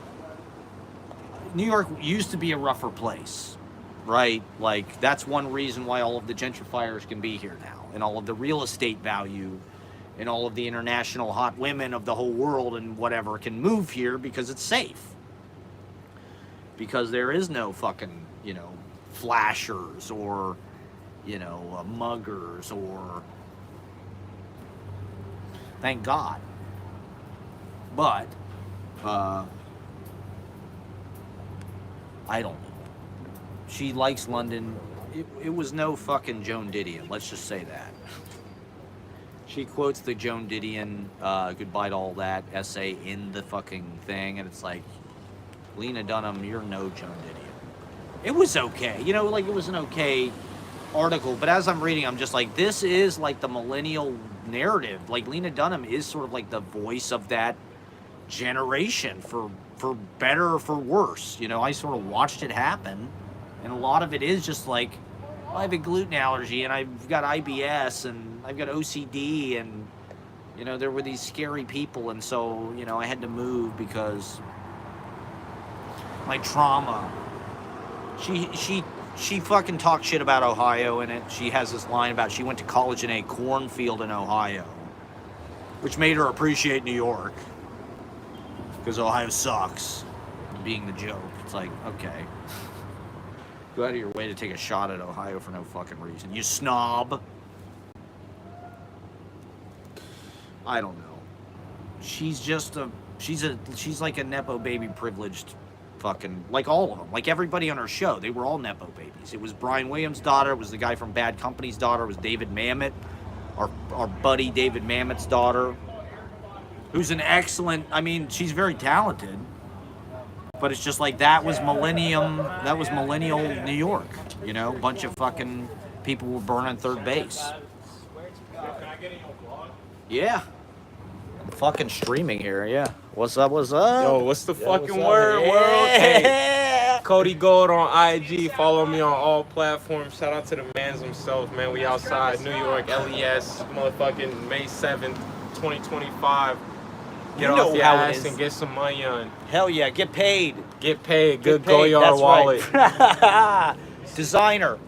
New York used to be a rougher place, right? Like, that's one reason why all of the gentrifiers can be here now, and all of the real estate value, and all of the international hot women of the whole world and whatever can move here because it's safe. Because there is no fucking, you know, flashers or, you know, muggers or... Thank God. But, I don't know. She likes London. It was no fucking Joan Didion, let's just say that. She quotes the Joan Didion, Goodbye to All That essay in the fucking thing, and it's like, Lena Dunham, you're no Joan Didion. It was okay. You know, like, it was an okay article, but as I'm reading, I'm just like, this is like the millennial narrative. Like, Lena Dunham is sort of like the voice of that generation, for better or for worse. You know, I sort of watched it happen, and a lot of it is just like, I have a gluten allergy, and I've got IBS, and I've got OCD, and, you know, there were these scary people, and so, you know, I had to move because my trauma. She fucking talked shit about Ohio in it. She has this line about she went to college in a cornfield in Ohio, which made her appreciate New York, because Ohio sucks, being the joke. It's like, okay. Go out of your way to take a shot at Ohio for no fucking reason. You snob. I don't know. She's just she's like a Nepo baby privileged fucking, like all of them. Like everybody on her show, they were all Nepo babies. It was Brian Williams' daughter, it was the guy from Bad Company's daughter, it was David Mamet, our buddy David Mamet's daughter, who's an excellent, I mean, she's very talented. But it's just like, that was millennial New York, you know? A bunch of fucking people were burning third base. Yeah. I'm fucking streaming here, yeah. What's up? Yo, what's the fucking word, world? Hey, Cody Gold on IG. Follow me on all platforms. Shout out to the mans themselves, man. We outside New York, LES, motherfucking May 7th, 2025. Get off your ass and get some money on. Hell yeah, get paid. Get paid. Good Goyard wallet. Right. Designer.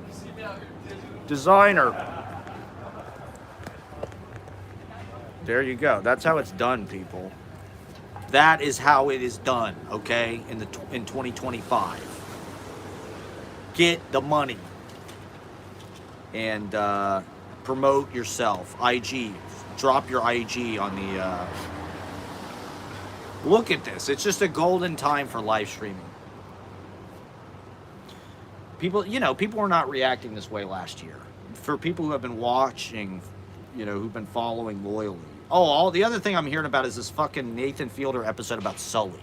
There you go. That's how it's done, people. That is how it is done, okay? In 2025. Get the money. And promote yourself. IG. Drop your IG on the... Look at this. It's just a golden time for live streaming. People, people were not reacting this way last year. For people who have been watching, who've been following loyally. Oh, all the other thing I'm hearing about is this fucking Nathan Fielder episode about Sully.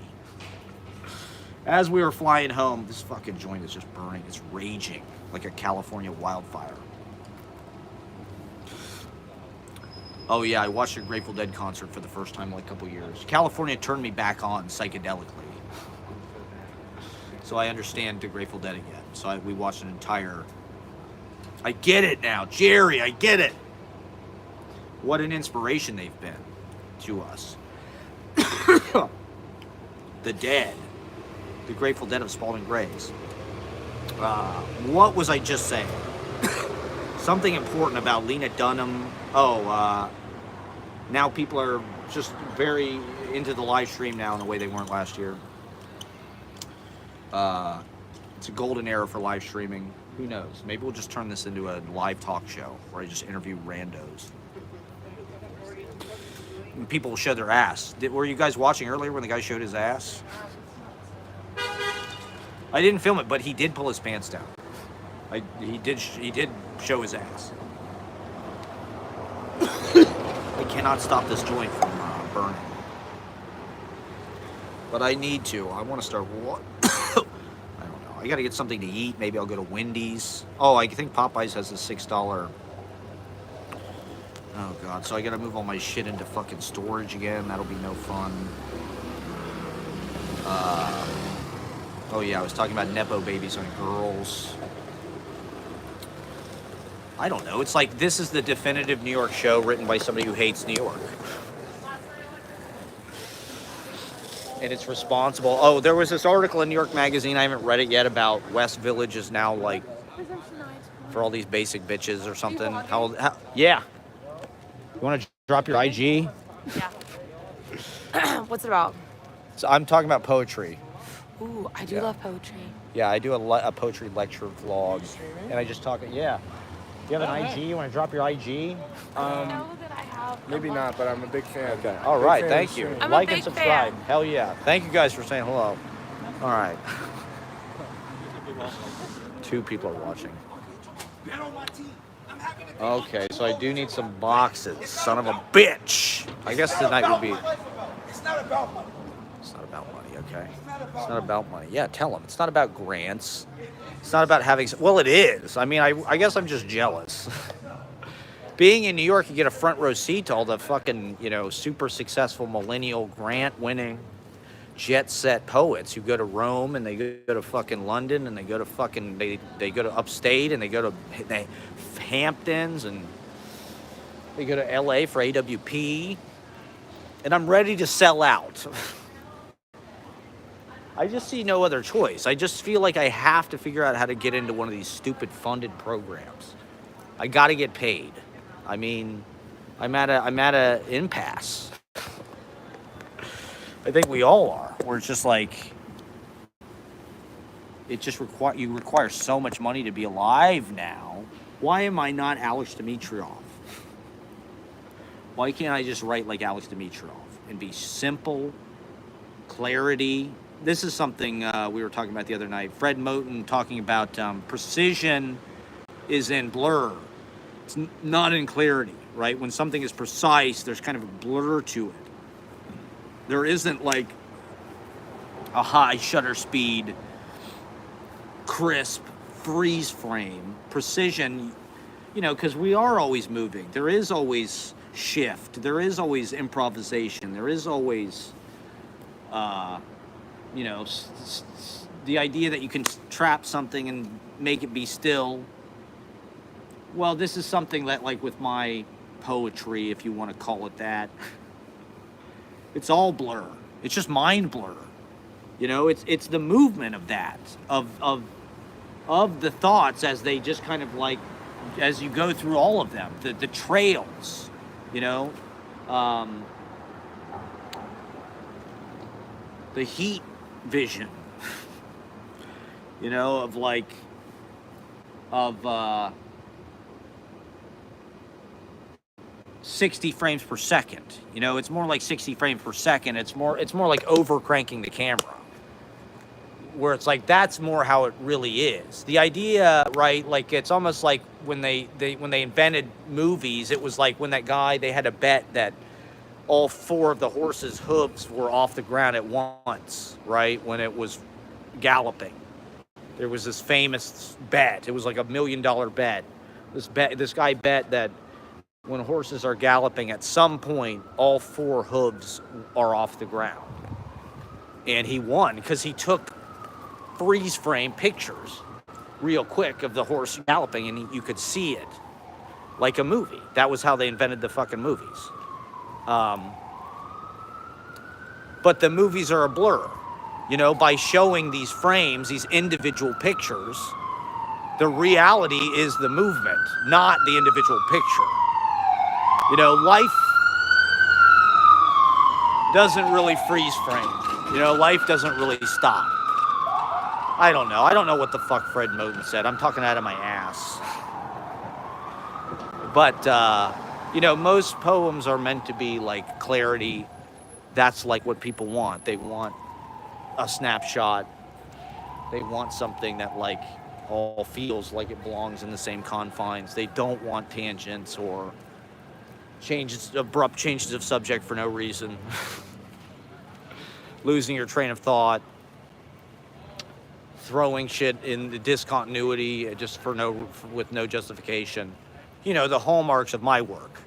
As we were flying home, this fucking joint is just burning. It's raging like a California wildfire. Oh yeah, I watched a Grateful Dead concert for the first time in like a couple years. California turned me back on psychedelically. So I understand the Grateful Dead again. So we watched an entire... I get it now, Jerry, I get it. What an inspiration they've been to us. The Dead. The Grateful Dead of Spalding Grays. What was I just saying? Something important about Lena Dunham. Now people are just very into the live stream now in a way they weren't last year. It's a golden era for live streaming. Who knows? Maybe we'll just turn this into a live talk show where I just interview randos. And people will show their ass. Were you guys watching earlier when the guy showed his ass? I didn't film it, but he did pull his pants down. He did show his ass. I cannot stop this joint from burning. But I need to. I want to start what? I don't know. I got to get something to eat. Maybe I'll go to Wendy's. Oh, I think Popeyes has a $6. Oh, God. So I got to move all my shit into fucking storage again. That'll be no fun. Oh, yeah. I was talking about Nepo babies on girls. I don't know. It's like this is the definitive New York show written by somebody who hates New York. And it's responsible. Oh, there was this article in New York Magazine, I haven't read it yet, about West Village is now like for all these basic bitches or something. Yeah. You want to drop your IG? Yeah. What's it about? So I'm talking about poetry. Ooh, I do love poetry. Yeah, I do a poetry lecture vlog. And I just talk, yeah. Do you have an IG? You want to drop your IG? I know that I have. Maybe not, but I'm a big fan. Okay. All right. Thank you. I'm like a big and subscribe. fan. Hell yeah. Thank you guys for saying hello. All right. 2 people are watching. Okay, so I do need some boxes. Son of a bitch. I guess tonight would be... It's not about money. It's not about money, okay? It's not about money. Yeah, tell them. It's not about grants. It's not about having... Well, it is. I mean, I guess I'm just jealous. Being in New York, you get a front row seat to all the fucking, super successful millennial grant-winning, jet-set poets who go to Rome and they go to fucking London and they go to fucking... They go to upstate and they go to Hamptons and they go to L.A. for AWP. And I'm ready to sell out. I just see no other choice. I just feel like I have to figure out how to get into one of these stupid funded programs. I got to get paid. I mean, I'm at a impasse. I think we all are. Where it's just like you require so much money to be alive now. Why am I not Alex Dimitrov? Why can't I just write like Alex Dimitrov and be simple, clarity? This is something we were talking about the other night. Fred Moten talking about precision is in blur. It's not in clarity, right? When something is precise, there's kind of a blur to it. There isn't like a high shutter speed, crisp freeze frame. Precision, because we are always moving. There is always shift. There is always improvisation. There is always... the idea that you can trap something and make it be still. Well, this is something that, like with my poetry, if you want to call it that, it's all blur. It's just mind blur. It's the movement of that, of the thoughts as they just kind of like, as you go through all of them, the trails, the heat vision, of 60 frames per second. It's more like 60 frames per second. It's more like over cranking the camera. where it's like that's more how it really is. The idea, right? Like it's almost like when they invented movies, it was like when that guy, they had a bet that all four of the horse's hooves were off the ground at once, right? When it was galloping. There was this famous bet. It was like $1 million bet. This guy bet that when horses are galloping, at some point, all four hooves are off the ground. And he won because he took freeze frame pictures real quick of the horse galloping, and you could see it like a movie. That was how they invented the fucking movies. But the movies are a blur. You know, by showing these frames, these individual pictures, the reality is the movement, not the individual picture. You know, life doesn't really freeze frame. You know, life doesn't really stop. I don't know. I don't know what the fuck Fred Moten said. I'm talking out of my ass. But, you know, most poems are meant to be like clarity. That's like what people want. They want a snapshot. They want something that like all feels like it belongs in the same confines. They don't want tangents or abrupt changes of subject for no reason. Losing your train of thought. Throwing shit in the discontinuity just with no justification. You know, the hallmarks of my work.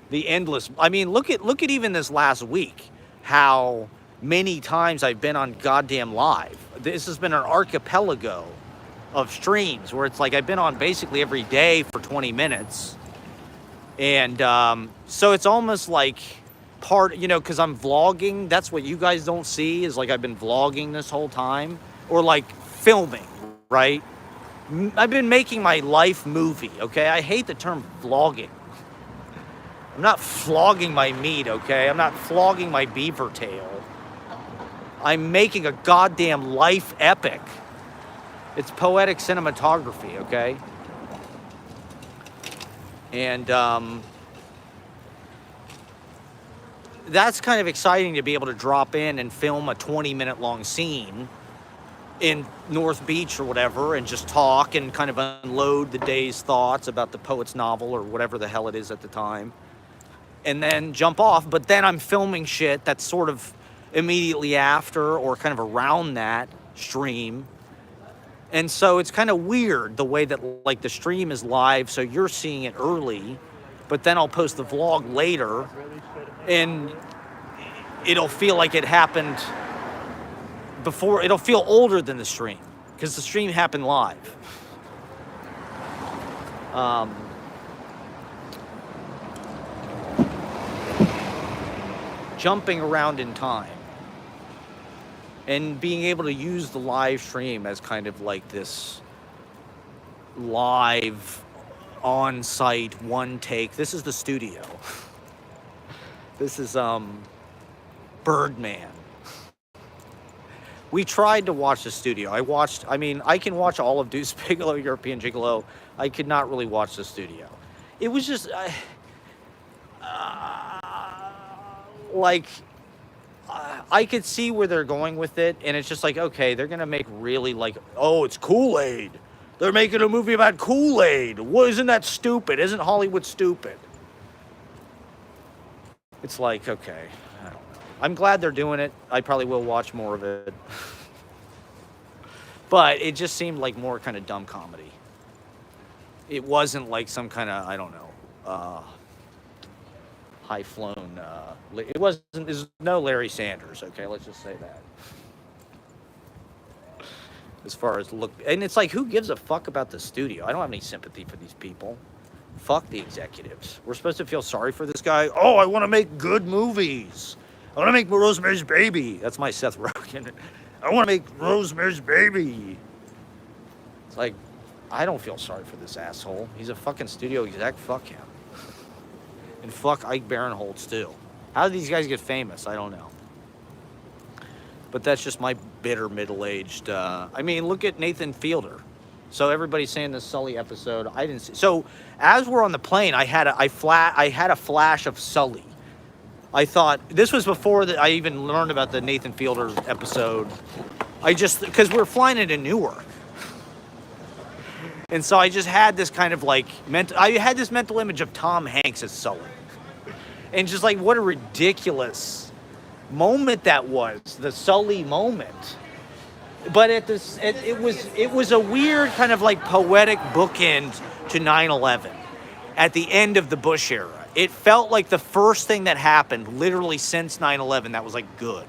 The endless, I mean, look at even this last week, how many times I've been on goddamn live. This has been an archipelago of streams where it's like I've been on basically every day for 20 minutes. And so it's almost like part, you know, because I'm vlogging. That's what you guys don't see, is like I've been vlogging this whole time, or like filming, right? I've been making my life movie, okay? I hate the term vlogging. I'm not flogging my meat, okay? I'm not flogging my beaver tail. I'm making a goddamn life epic. It's poetic cinematography, okay? And that's kind of exciting to be able to drop in and film a 20-minute long scene in North Beach or whatever and just talk and kind of unload the day's thoughts about the poet's novel or whatever the hell it is at the time. And then jump off, but then I'm filming shit that's sort of immediately after or kind of around that stream. And so it's kind of weird the way that like the stream is live, so you're seeing it early, but then I'll post the vlog later and it'll feel like it happened before. It'll feel older than the stream because the stream happened live. Jumping around in time and being able to use the live stream as kind of like this live on-site one take. This is the studio. This is Birdman. We tried to watch the studio. I can watch all of Deuce Bigelow, European Gigolo. I could not really watch the studio. It was just I could see where they're going with it, and it's just like, okay, they're gonna make really like, oh, it's Kool-Aid. They're making a movie about Kool-Aid. Well, isn't that stupid? Isn't Hollywood stupid? It's like, okay, I don't know. I'm glad they're doing it. I probably will watch more of it. But it just seemed like more kind of dumb comedy. It wasn't like some kind of, I don't know, high-flown, there's no Larry Sanders, okay, let's just say that. As far as look, and it's like, who gives a fuck about the studio? I don't have any sympathy for these people. Fuck the executives. We're supposed to feel sorry for this guy. Oh, I want to make good movies. I want to make Rosemary's Baby. That's my Seth Rogen. I want to make Rosemary's Baby. It's like, I don't feel sorry for this asshole. He's a fucking studio exec. Fuck him. And fuck Ike Barinholtz too. How did these guys get famous? I don't know. But that's just my bitter middle-aged. Look at Nathan Fielder. So everybody's saying this Sully episode. I didn't see. So as we're on the plane, I had a flash of Sully. I thought this was before that I even learned about the Nathan Fielder episode. Because we're flying into Newark. And so I just had this kind of like, I had this mental image of Tom Hanks as Sully. And just like, what a ridiculous moment that was, the Sully moment. But it was a weird kind of like poetic bookend to 9/11 at the end of the Bush era. It felt like the first thing that happened literally since 9/11 that was like good.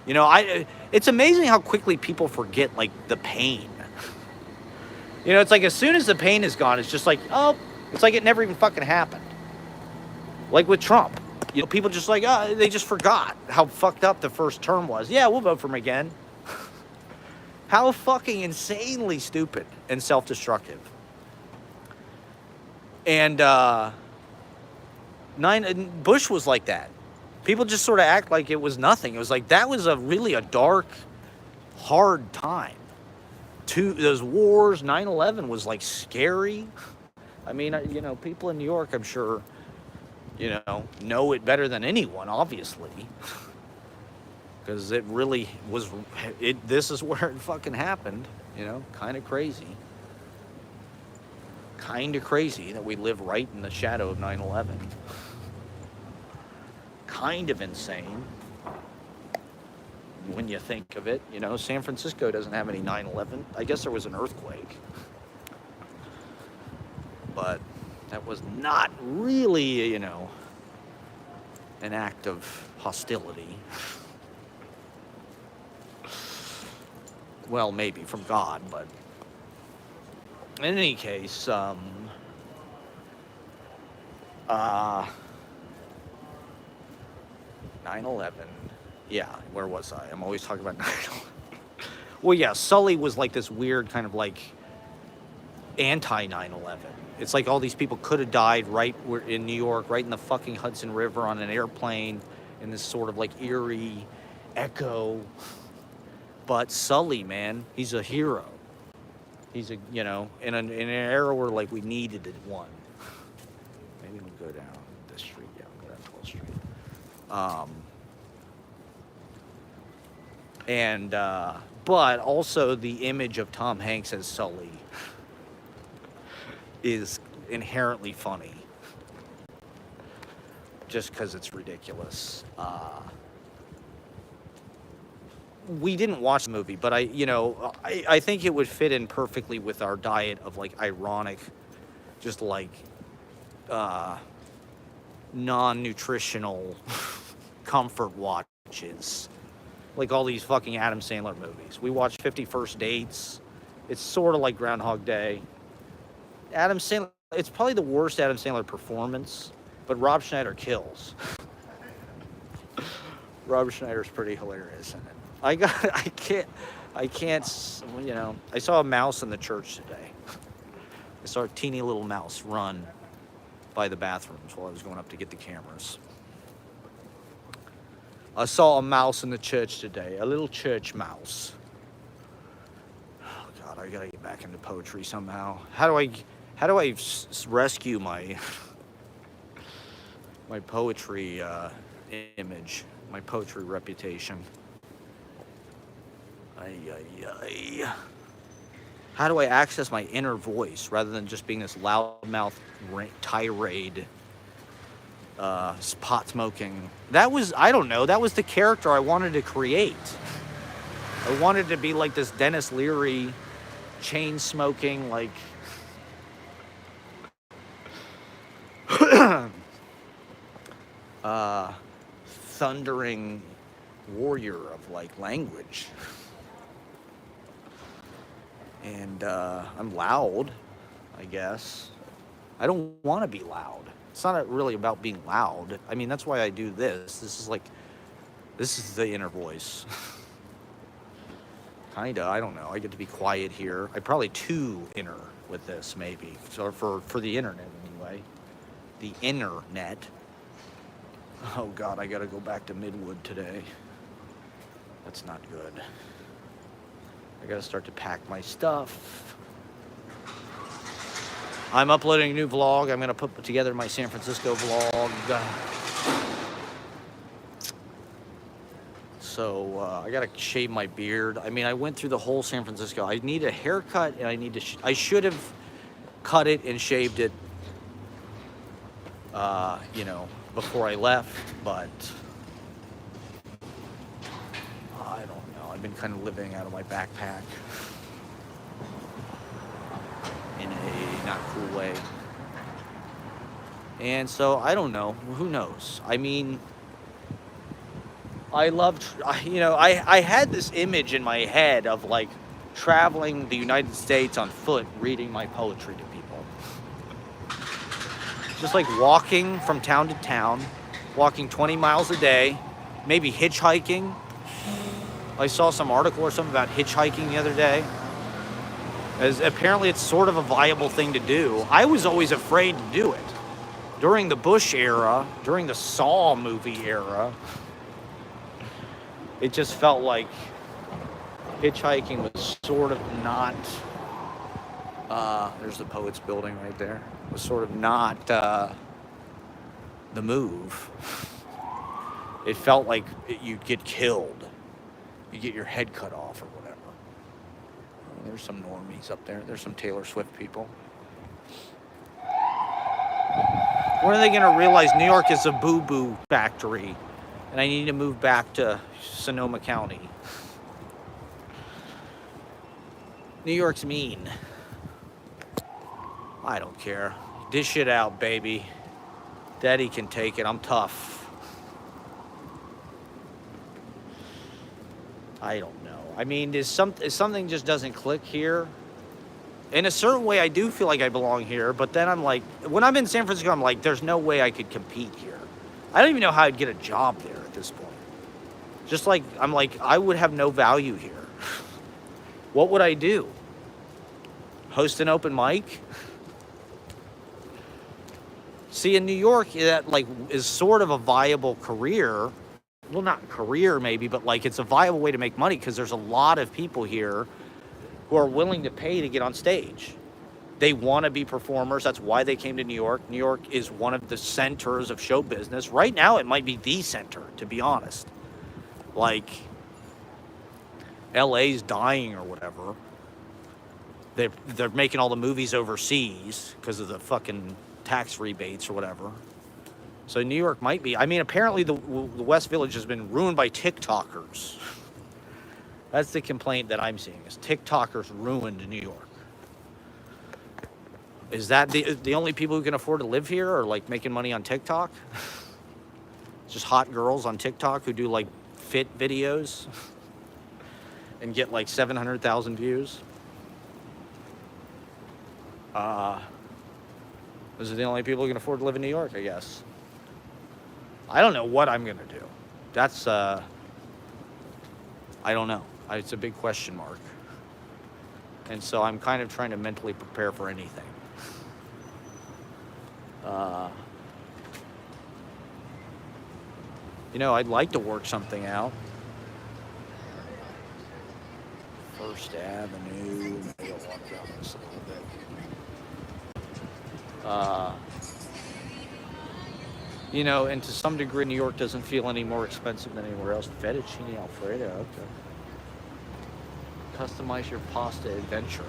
You know, it's amazing how quickly people forget like the pain. You know, it's like as soon as the pain is gone, it's just like, oh, it's like it never even fucking happened. Like with Trump. You know, people just like, oh, they just forgot how fucked up the first term was. Yeah, we'll vote for him again. How fucking insanely stupid and self-destructive. And Bush was like that. People just sort of act like it was nothing. It was like, that was really a dark, hard time. Those wars, 9/11 was like scary. I mean, you know, people in New York, I'm sure, you know it better than anyone, obviously. Because it really was, this is where it fucking happened, you know, kind of crazy. Kind of crazy that we live right in the shadow of 9/11. Kind of insane when you think of it. You know, San Francisco doesn't have any 9/11. I guess there was an earthquake. But that was not really, you know, an act of hostility. Well, maybe from God, but in any case, 9/11. Yeah, where was I? I'm always talking about 9/11. Well, yeah, Sully was like this weird kind of like anti-9/11. It's like all these people could have died right in New York, right in the fucking Hudson River on an airplane in this sort of like eerie echo. But Sully, man, he's a hero. He's you know, in an era where like we needed one. Maybe we'll go down this street. Yeah, we'll go down 12th Street. But also the image of Tom Hanks as Sully is inherently funny. Just because it's ridiculous. We didn't watch the movie, but I think it would fit in perfectly with our diet of like ironic, just like non-nutritional comfort watches. Like all these fucking Adam Sandler movies. We watched 50 First Dates. It's sort of like Groundhog Day. Adam Sandler, it's probably the worst Adam Sandler performance, but Rob Schneider kills. Rob Schneider's pretty hilarious in it. I can't, you know, I saw a mouse in the church today. I saw a teeny little mouse run by the bathrooms while I was going up to get the cameras. I saw a mouse in the church today, a little church mouse. Oh God, I gotta get back into poetry somehow. How do I rescue my poetry image, my poetry reputation? How do I access my inner voice rather than just being this loudmouth tirade, pot smoking? That was, I don't know, that was the character I wanted to create. I wanted to be like this Dennis Leary, chain smoking, like thundering warrior of like language. And I'm loud, I guess. I don't want to be loud. It's not really about being loud. I mean, that's why I do this. This is the inner voice. Kinda, I don't know. I get to be quiet here. I'm probably too inner with this, maybe. So for the internet, anyway. The internet. Oh God, I gotta go back to Midwood today. That's not good. I gotta start to pack my stuff. I'm uploading a new vlog. I'm gonna put together my San Francisco vlog. So I gotta shave my beard. I mean, I went through the whole San Francisco. I need a haircut, and I need to. I should have cut it and shaved it, you know, before I left. But I don't know. I've been kind of living out of my backpack in a not cool way, and so I don't know. Who knows? I mean. I loved, you know, I had this image in my head of like traveling the United States on foot, reading my poetry to people. Just like walking from town to town, walking 20 miles a day, maybe hitchhiking. I saw some article or something about hitchhiking the other day. As apparently it's sort of a viable thing to do. I was always afraid to do it. During the Bush era, during the Saw movie era, it just felt like hitchhiking was sort of not, there's the Poets building right there, was sort of not the move. It felt like you'd get killed. You get your head cut off or whatever. There's some normies up there. There's some Taylor Swift people. When are they going to realize New York is a boo-boo factory and I need to move back to Sonoma County? New York's mean. I don't care. Dish it out, baby. Daddy can take it. I'm tough. I don't know. I mean, is something just doesn't click here? In a certain way, I do feel like I belong here, but then I'm like, when I'm in San Francisco, I'm like, there's no way I could compete here. I don't even know how I'd get a job there at this point. Just like, I'm like, I would have no value here. What would I do? Host an open mic? See, in New York, that like is sort of a viable career. Well, not career maybe, but like it's a viable way to make money because there's a lot of people here who are willing to pay to get on stage. They want to be performers. That's why they came to New York. New York is one of the centers of show business. Right now, it might be the center, to be honest. Like, LA's dying or whatever. They're making all the movies overseas because of the fucking tax rebates or whatever. So New York might be. I mean, apparently the West Village has been ruined by TikTokers. That's the complaint that I'm seeing, is TikTokers ruined New York. Is that the only people who can afford to live here are like making money on TikTok? Just hot girls on TikTok who do like fit videos and get like 700,000 views. Those are the only people who can afford to live in New York, I guess. I don't know what I'm gonna do. That's I don't know. It's a big question mark. And so I'm kind of trying to mentally prepare for anything. You know, I'd like to work something out. First Avenue. Maybe I'll walk down this a little bit. You know, and to some degree, New York doesn't feel any more expensive than anywhere else. Fettuccine Alfredo, okay. Customize your pasta adventure.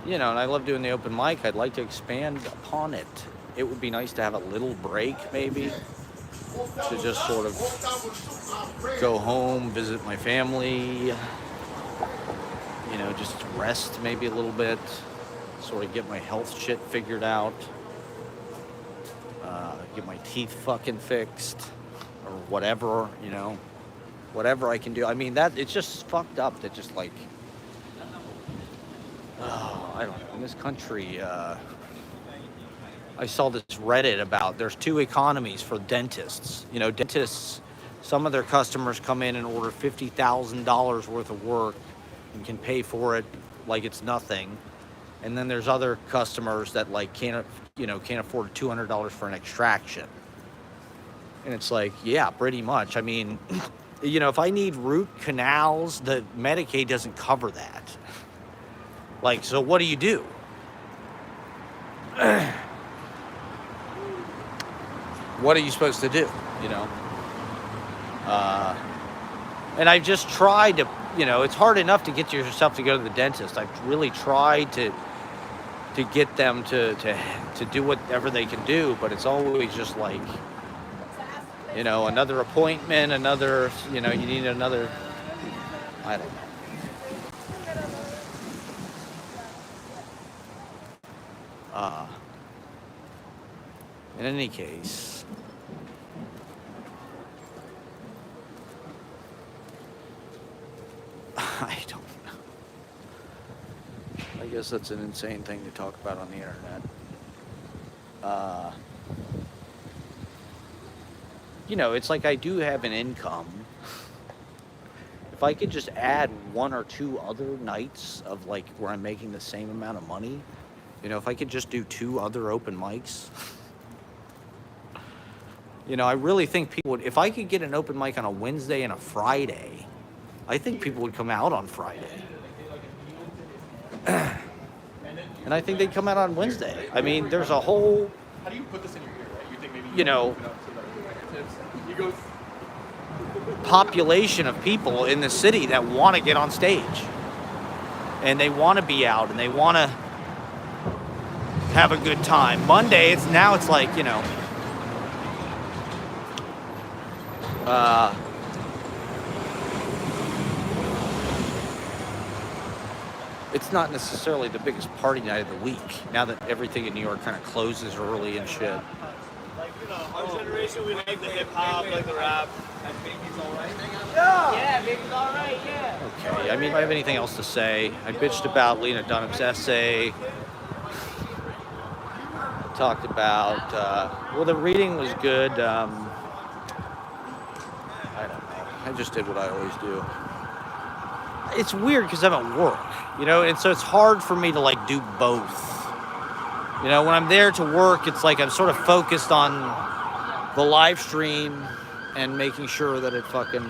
You know, and I love doing the open mic. I'd like to expand upon it. It would be nice to have a little break, maybe, to just sort of go home, visit my family, you know, just rest maybe a little bit, sort of get my health shit figured out, get my teeth fucking fixed, or whatever, you know, whatever I can do. I mean, that it's just fucked up that just like, I don't know, in this country, I saw this Reddit about there's two economies for dentists. You know, dentists, some of their customers come in and order $50,000 worth of work and can pay for it like it's nothing. And then there's other customers that like can't afford $200 for an extraction. And it's like, yeah, pretty much. I mean, you know, if I need root canals, the Medicaid doesn't cover that. Like, so what do you do? What are you supposed to do, you know? And I've just tried to, you know, it's hard enough to get yourself to go to the dentist. I've really tried to get them to do whatever they can do, but it's always just like, you know, another appointment, another, you know, you need another, I don't know. In any case, I don't know. I guess that's an insane thing to talk about on the internet. You know, it's like I do have an income. If I could just add 1 or 2 other nights of like where I'm making the same amount of money, you know, if I could just do 2 other open mics. You know, I really think people would, if I could get an open mic on a Wednesday and a Friday, I think people would come out on Friday. And I think they'd come out on Wednesday. I mean, there's a whole, How do you put this in your ear, right? You think maybe you know, open up so that he goes. population of people in the city that want to get on stage. And they want to be out and they want to have a good time. Monday, it's like, you know, it's not necessarily the biggest party night of the week now that everything in New York kind of closes early and shit. Like, you know, our generation, we like the hip hop, like the rap. And Baby's alright? Yeah, Baby's alright, yeah. Okay, I mean, if I have anything else to say, I bitched about Lena Dunham's essay. Talked about, well, the reading was good. I don't know. I just did what I always do. It's weird because I'm at work, you know, and so it's hard for me to like do both. You know, when I'm there to work, it's like I'm sort of focused on the live stream and making sure that it fucking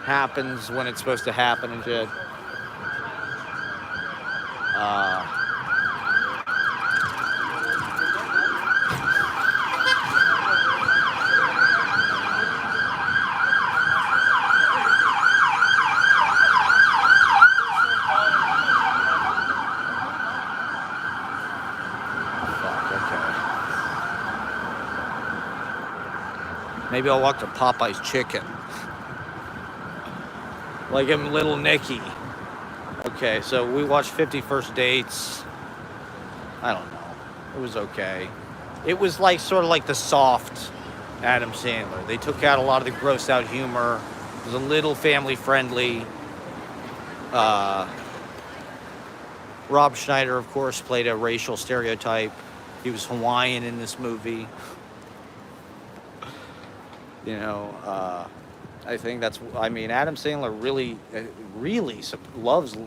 happens when it's supposed to happen and shit. Maybe I'll walk to Popeye's Chicken. Like I'm Little Nicky. Okay, so we watched 50 First Dates. I don't know. It was okay. It was like sort of like the soft Adam Sandler. They took out a lot of the gross out humor. It was a little family friendly. Rob Schneider, of course, played a racial stereotype. He was Hawaiian in this movie. You know, I think that's, I mean, Adam Sandler really loves,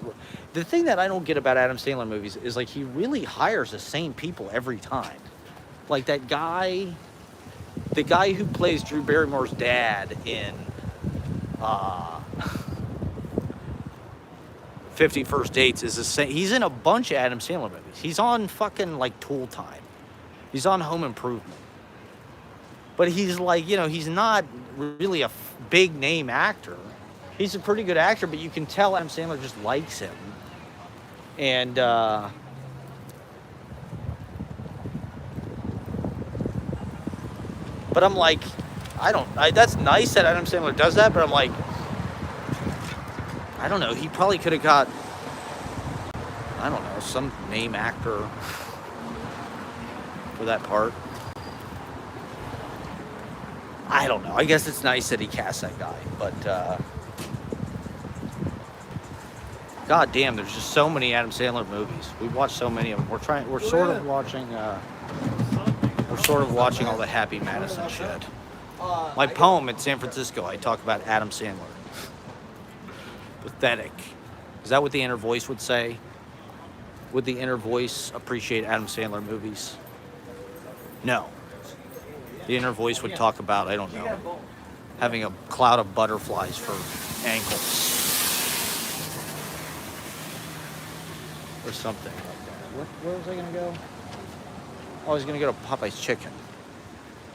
the thing that I don't get about Adam Sandler movies is like he really hires the same people every time. Like that guy, the guy who plays Drew Barrymore's dad in 50 First Dates is the same. He's in a bunch of Adam Sandler movies. He's on fucking like Tool Time. He's on Home Improvement. But he's like, you know, he's not really a big name actor. He's a pretty good actor, but you can tell Adam Sandler just likes him. And, but I'm like, that's nice that Adam Sandler does that, but I'm like, I don't know, he probably could have got, I don't know, some name actor for that part. I don't know. I guess it's nice that he cast that guy, but God damn, there's just so many Adam Sandler movies. We watched so many of them. We're sort of watching all the Happy Madison shit. My poem in San Francisco, I talk about Adam Sandler. Pathetic. Is that what the inner voice would say? Would the inner voice appreciate Adam Sandler movies? No. The inner voice would talk about, I don't know, having a cloud of butterflies for ankles. Or something like that. Where was I going to go? Oh, I was going to go to Popeye's Chicken.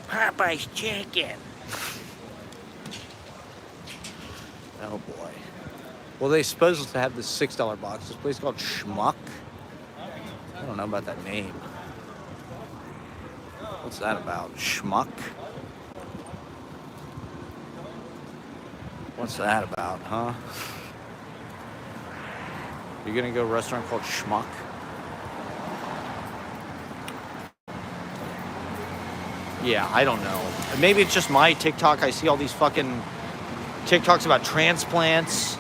Popeye's Chicken! Oh boy. Well, they supposed to have this $6 box. This place called Schmuck. I don't know about that name. What's that about? Schmuck? What's that about, huh? You're gonna go to a restaurant called Schmuck? Yeah, I don't know. Maybe it's just my TikTok. I see all these fucking TikToks about transplants.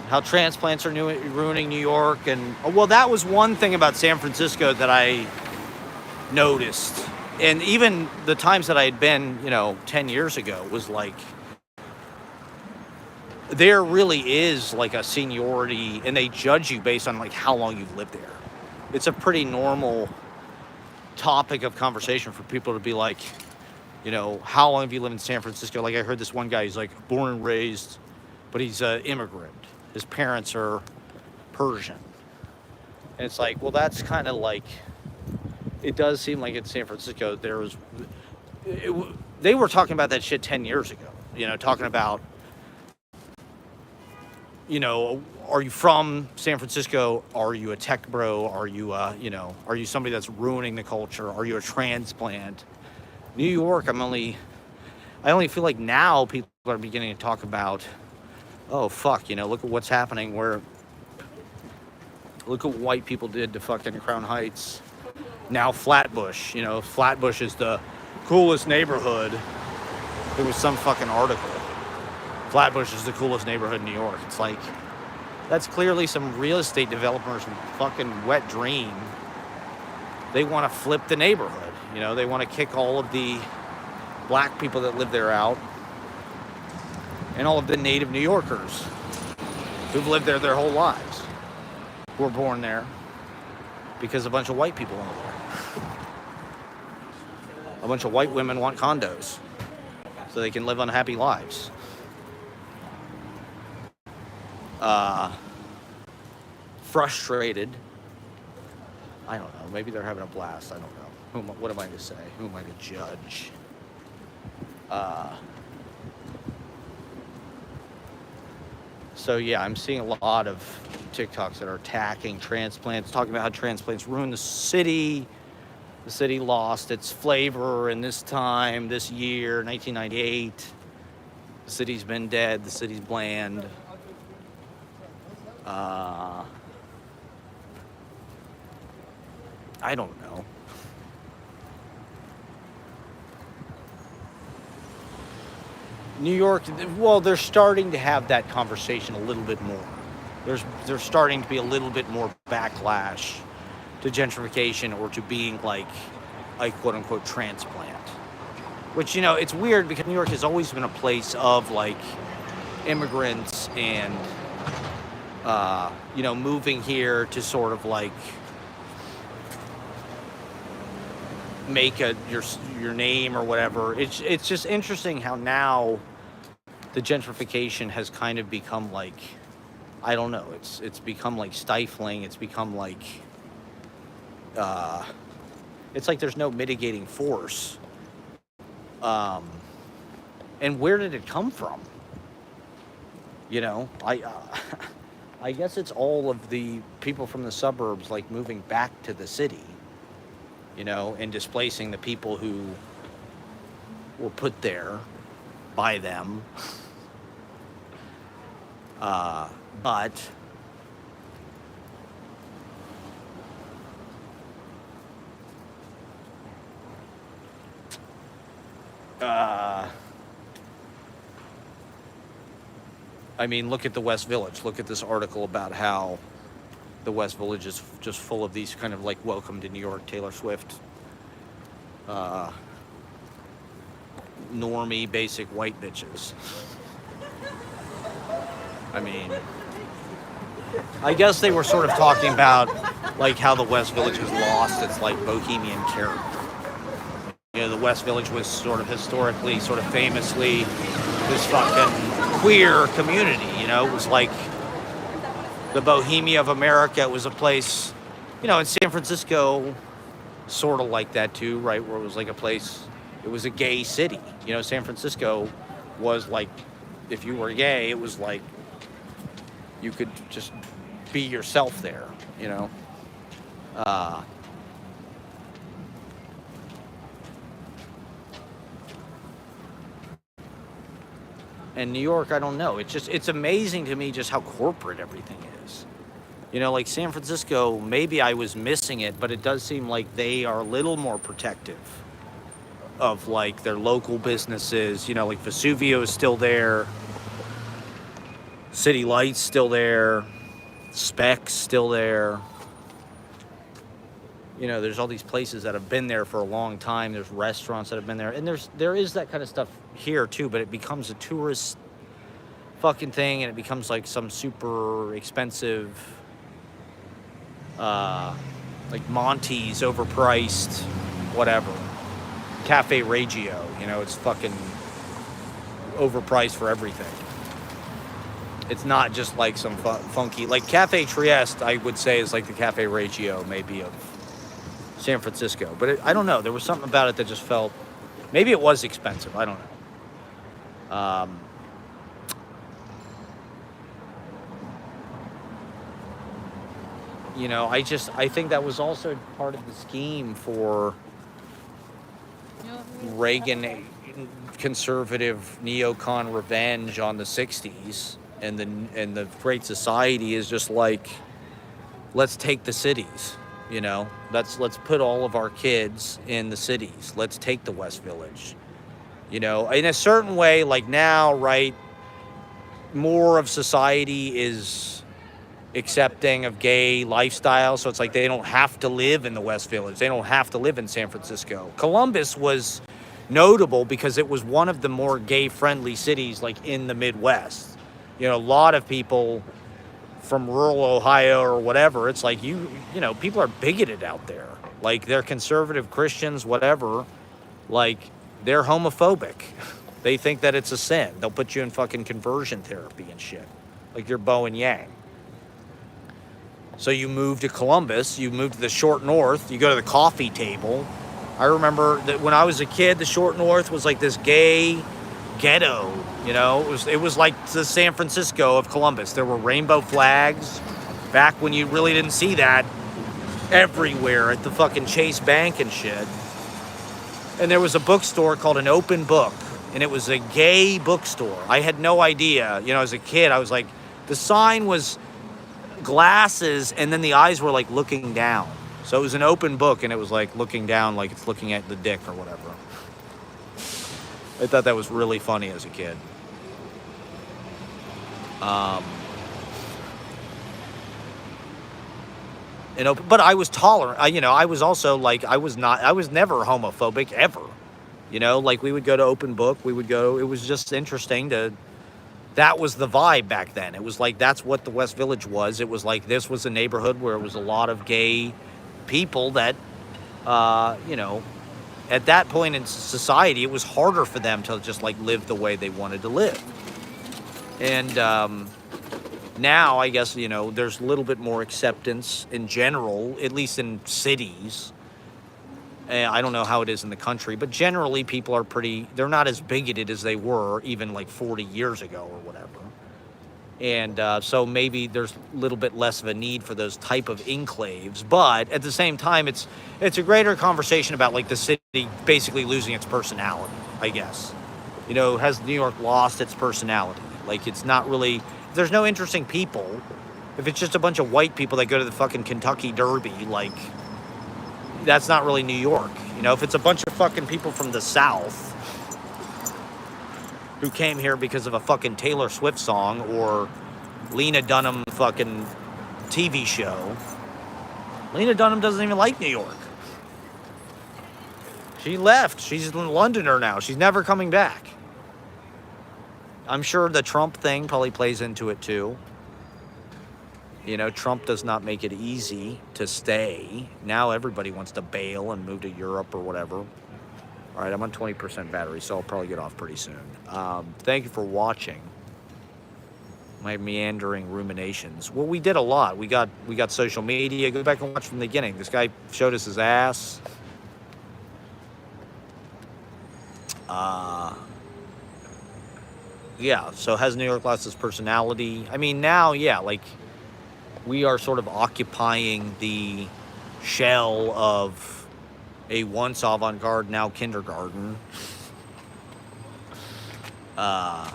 How transplants are ruining New York. And, well, that was one thing about San Francisco that I noticed. And even the times that I had been, 10 years ago was like, there really is like a seniority, and they judge you based on like how long you've lived there. It's a pretty normal topic of conversation for people to be like, how long have you lived in San Francisco? Like I heard this one guy, he's like born and raised, but he's an immigrant. His parents are Persian. And it's like, well, that's kind of like, it does seem like in San Francisco, they were talking about that shit 10 years ago, talking about, are you from San Francisco? Are you a tech bro? Are you, are you somebody that's ruining the culture? Are you a transplant? New York, I only feel like now people are beginning to talk about, oh, fuck, look at what's happening look at what white people did to fucking Crown Heights. Now Flatbush, Flatbush is the coolest neighborhood. There was some fucking article. Flatbush is the coolest neighborhood in New York. It's like, that's clearly some real estate developers' fucking wet dream. They want to flip the neighborhood. They want to kick all of the black people that live there out and all of the native New Yorkers who've lived there their whole lives, who were born there because a bunch of white people live there. A bunch of white women want condos so they can live unhappy lives. Frustrated. I don't know. Maybe they're having a blast. I don't know. What am I to say? Who am I to judge? So yeah, I'm seeing a lot of TikToks that are attacking transplants, talking about how transplants ruin the city. The city lost its flavor in this time, this year, 1998. The city's been dead. The city's bland. I don't know. New York, well, they're starting to have that conversation a little bit more. There's starting to be a little bit more backlash to gentrification or to being like a quote-unquote transplant. Which, it's weird because New York has always been a place of like immigrants and, moving here to sort of like make your name or whatever. It's just interesting how now the gentrification has kind of become like, I don't know, it's become like stifling. It's become like it's like there's no mitigating force. And where did it come from? I guess it's all of the people from the suburbs like moving back to the city, and displacing the people who were put there by them. But look at the West Village. Look at this article about how the West Village is just full of these kind of like welcome to New York Taylor Swift normie basic white bitches. I guess they were sort of talking about like how the West Village has lost its like bohemian character. You know, the West Village was sort of historically, sort of famously, this fucking queer community. You know, it was like the Bohemia of America. It was a place, you know, in San Francisco, sort of like that too, right? Where it was like a place, it was a gay city. You know, San Francisco was like, if you were gay, it was like you could just be yourself there, you know. And New York, I don't know. It's amazing to me just how corporate everything is. You know, like San Francisco, maybe I was missing it, but it does seem like they are a little more protective of like their local businesses. You know, like Vesuvio is still there, City Light's still there, Spec's still there. You know, there's all these places that have been there for a long time. There's restaurants that have been there. And there is that kind of stuff here too, but it becomes a tourist fucking thing, and it becomes like some super expensive, like Monty's overpriced, whatever. Cafe Reggio, you know, it's fucking overpriced for everything. It's not just like some funky, like Cafe Trieste, I would say is like the Cafe Reggio maybe of San Francisco, but I don't know. There was something about it that just felt, maybe it was expensive. I don't know. You know, I think that was also part of the scheme for Reagan conservative neocon revenge on the 60s, and the Great Society is just like, let's take the cities. You know, let's put all of our kids in the cities. Let's take the West Village. You know, in a certain way, like now, right, more of society is accepting of gay lifestyle. So it's like they don't have to live in the West Village. They don't have to live in San Francisco. Columbus was notable because it was one of the more gay-friendly cities, like in the Midwest. You know, a lot of people from rural Ohio or whatever, it's like you know, people are bigoted out there. Like, they're conservative Christians, whatever. Like, they're homophobic. They think that it's a sin. They'll put you in fucking conversion therapy and shit. Like you're Bo and Yang. So you move to Columbus, you move to the Short North, you go to the coffee table. I remember that when I was a kid, the Short North was like this gay ghetto. You know, it was like the San Francisco of Columbus. There were rainbow flags back when you really didn't see that everywhere at the fucking Chase Bank and shit. And there was a bookstore called An Open Book, and it was a gay bookstore. I had no idea. You know, as a kid, I was like, the sign was glasses, and then the eyes were like looking down. So it was an open book, and it was like looking down, like it's looking at the dick or whatever. I thought that was really funny as a kid. But I was tolerant. I was also like, I was never homophobic ever. You know, like we would go to Open Book. It was just interesting that was the vibe back then. It was like, that's what the West Village was. It was like, this was a neighborhood where it was a lot of gay people that, at that point in society, it was harder for them to just like live the way they wanted to live. And now, I guess, there's a little bit more acceptance in general, at least in cities. I don't know how it is in the country, but generally people are they're not as bigoted as they were even like 40 years ago or whatever. And so maybe there's a little bit less of a need for those type of enclaves. But at the same time, it's a greater conversation about like the city basically losing its personality, I guess. Has New York lost its personality? Like, it's not really, there's no interesting people. If it's just a bunch of white people that go to the fucking Kentucky Derby, like, that's not really New York. If it's a bunch of fucking people from the South who came here because of a fucking Taylor Swift song or Lena Dunham fucking TV show. Lena Dunham doesn't even like New York. She left. She's a Londoner now. She's never coming back. I'm sure the Trump thing probably plays into it too. Trump does not make it easy to stay. Now everybody wants to bail and move to Europe or whatever. All right, I'm on 20% battery, so I'll probably get off pretty soon. Thank you for watching my meandering ruminations. Well, we did a lot. We got social media. Go back and watch from the beginning. This guy showed us his ass. Yeah, so has New York lost its personality? I mean, now, yeah, like, we are sort of occupying the shell of a once avant-garde, now kindergarten. Yeah,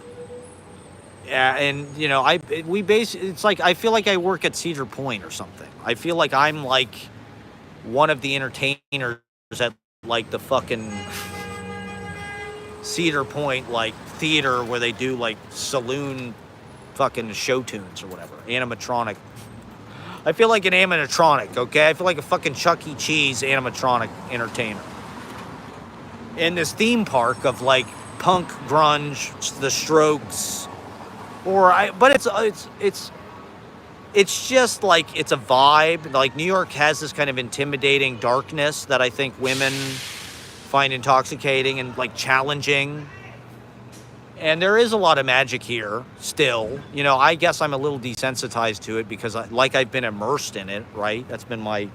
and, you know, it's like, I feel like I work at Cedar Point or something. I feel like I'm, like, one of the entertainers at, like, the fucking Cedar Point, like, theater where they do, like, saloon fucking show tunes or whatever. Animatronic. I feel like an animatronic, okay? I feel like a fucking Chuck E. Cheese animatronic entertainer. In this theme park of, like, punk, grunge, the Strokes, but it's just like, it's a vibe. Like, New York has this kind of intimidating darkness that I think women find intoxicating and, like, challenging. And there is a lot of magic here still. You know, I guess I'm a little desensitized to it because I've been immersed in it, right? That's been my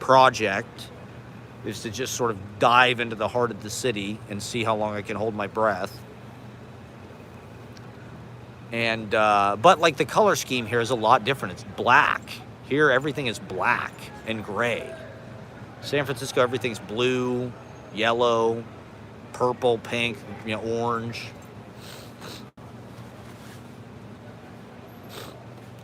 project, is to just sort of dive into the heart of the city and see how long I can hold my breath. And, but, like, the color scheme here is a lot different. It's black. Here, everything is black and gray. San Francisco, everything's blue, yellow, purple, pink, you know, orange.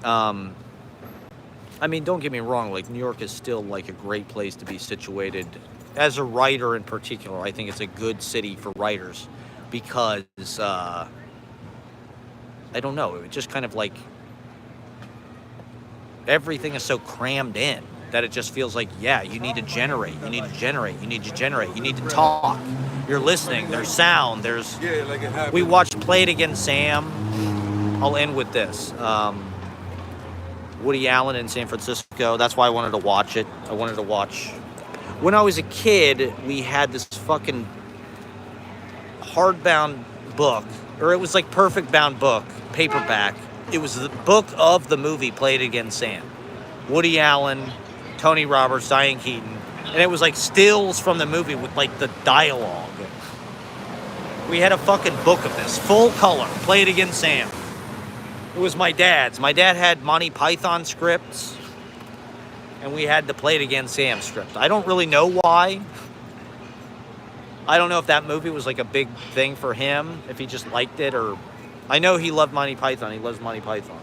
I mean, don't get me wrong, like, New York is still, like, a great place to be situated. As a writer in particular, I think it's a good city for writers because, I don't know, it just kind of, like, everything is so crammed in that it just feels like, yeah, you need to generate, you need to generate, you need to generate, you need to talk. You're listening, there's sound, there's... Yeah, like it happened. We watched Play It Again, Sam. I'll end with this. Woody Allen in San Francisco. That's why I wanted to watch it. I wanted to watch... When I was a kid, we had this fucking hardbound book, or it was like perfect bound book, paperback. It was the book of the movie Play It Again, Sam. Woody Allen, Tony Roberts, Diane Keaton. And it was like stills from the movie with like the dialogue. We had a fucking book of this, full color, Play It Again, Sam. It was my dad's. My dad had Monty Python scripts, and we had the Play It Again, Sam script. I don't really know why. I don't know if that movie was like a big thing for him, if he just liked it, or... I know he loved Monty Python. He loves Monty Python.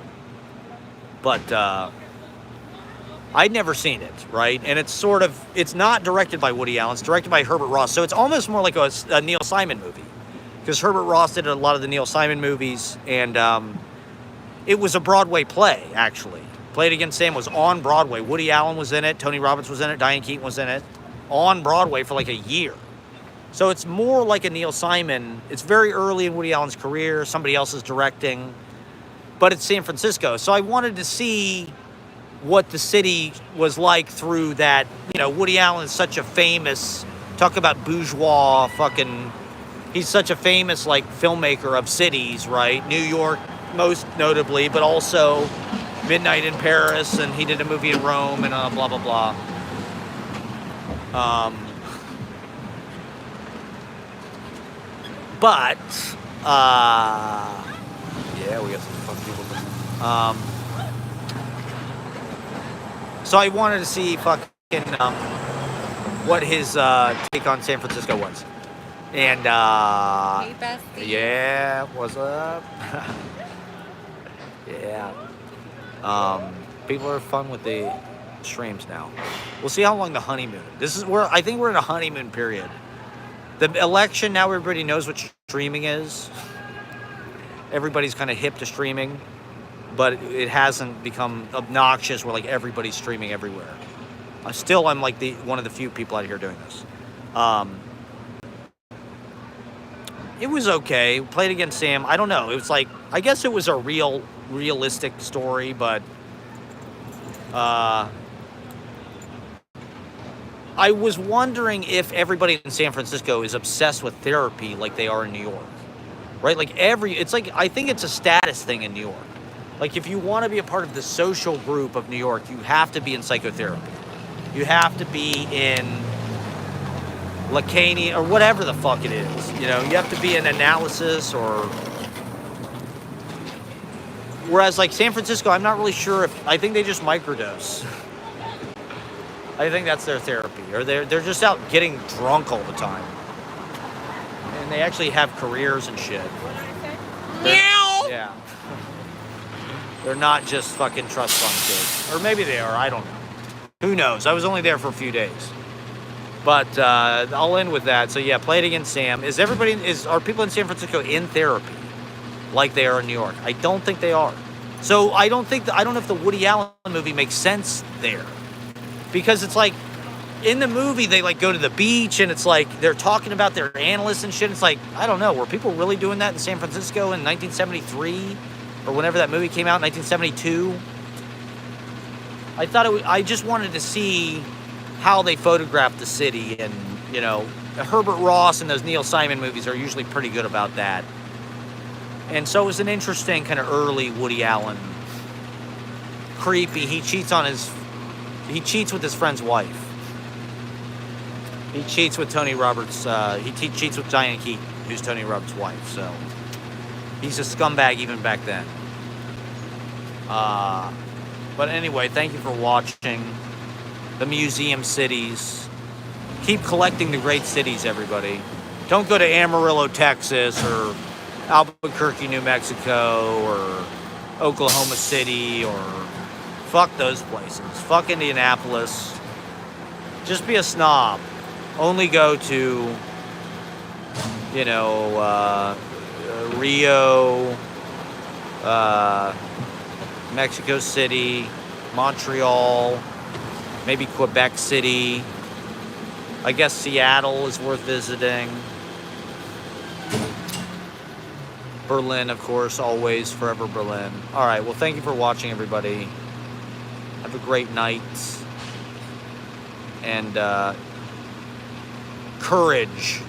But, I'd never seen it, right? And it's not directed by Woody Allen. It's directed by Herbert Ross. So it's almost more like a Neil Simon movie. Because Herbert Ross did a lot of the Neil Simon movies, and, it was a Broadway play, actually. Play It Again, Sam was on Broadway. Woody Allen was in it. Tony Robbins was in it. Diane Keaton was in it. On Broadway for like a year. So it's more like a Neil Simon. It's very early in Woody Allen's career. Somebody else is directing. But it's San Francisco. So I wanted to see what the city was like through that. You know, Woody Allen is such a famous... Talk about bourgeois fucking... He's such a famous, like, filmmaker of cities, right? New York... most notably, but also Midnight in Paris, and he did a movie in Rome, and blah, blah, blah. But, yeah, we got some fun people. So I wanted to see fucking, what his, take on San Francisco was. And, Hey, bestie. yeah, what's up? Yeah. People are fun with the streams now. We'll see how long the honeymoon. I think we're in a honeymoon period. The election, now everybody knows what streaming is. Everybody's kind of hip to streaming, but it hasn't become obnoxious where like everybody's streaming everywhere. I'm like one of the few people out here doing this. It was okay. Played Against Sam. I don't know. It was like, I guess it was a realistic story, but I I was wondering if everybody in San Francisco is obsessed with therapy like they are in New York, right? Like it's like, I think it's a status thing in New York. Like if you want to be a part of the social group of New York, you have to be in psychotherapy. You have to be in Lacanian or whatever the fuck it is. You know, you have to be in analysis or... Whereas like San Francisco, I'm not really sure if... I think they just microdose. I think that's their therapy. Or they're just out getting drunk all the time. And they actually have careers and shit. Meow! Yeah. They're not just fucking trust fund kids. Or maybe they are, I don't know. Who knows? I was only there for a few days. But I'll end with that. So yeah, Play It Again, Sam. Are people in San Francisco in therapy like they are in New York? I don't think they are. So I don't know if the Woody Allen movie makes sense there. Because it's like, in the movie, they like go to the beach and it's like, they're talking about their analysts and shit. It's like, I don't know, were people really doing that in San Francisco in 1973? Or whenever that movie came out, 1972? I just wanted to see how they photographed the city. And, you know, Herbert Ross and those Neil Simon movies are usually pretty good about that. And so it was an interesting kind of early Woody Allen. Creepy. He cheats with his friend's wife. He cheats with Tony Roberts. He cheats with Diane Keaton, who's Tony Roberts' wife. So he's a scumbag even back then. But anyway, thank you for watching the museum cities. Keep collecting the great cities, everybody. Don't go to Amarillo, Texas, or Albuquerque, New Mexico, or Oklahoma City, or fuck those places. Fuck Indianapolis. Just be a snob. Only go to, you know, Rio, Mexico City, Montreal, maybe Quebec City. I guess Seattle is worth visiting. Berlin, of course, always, forever Berlin. All right, well, thank you for watching, everybody. Have a great night. And courage.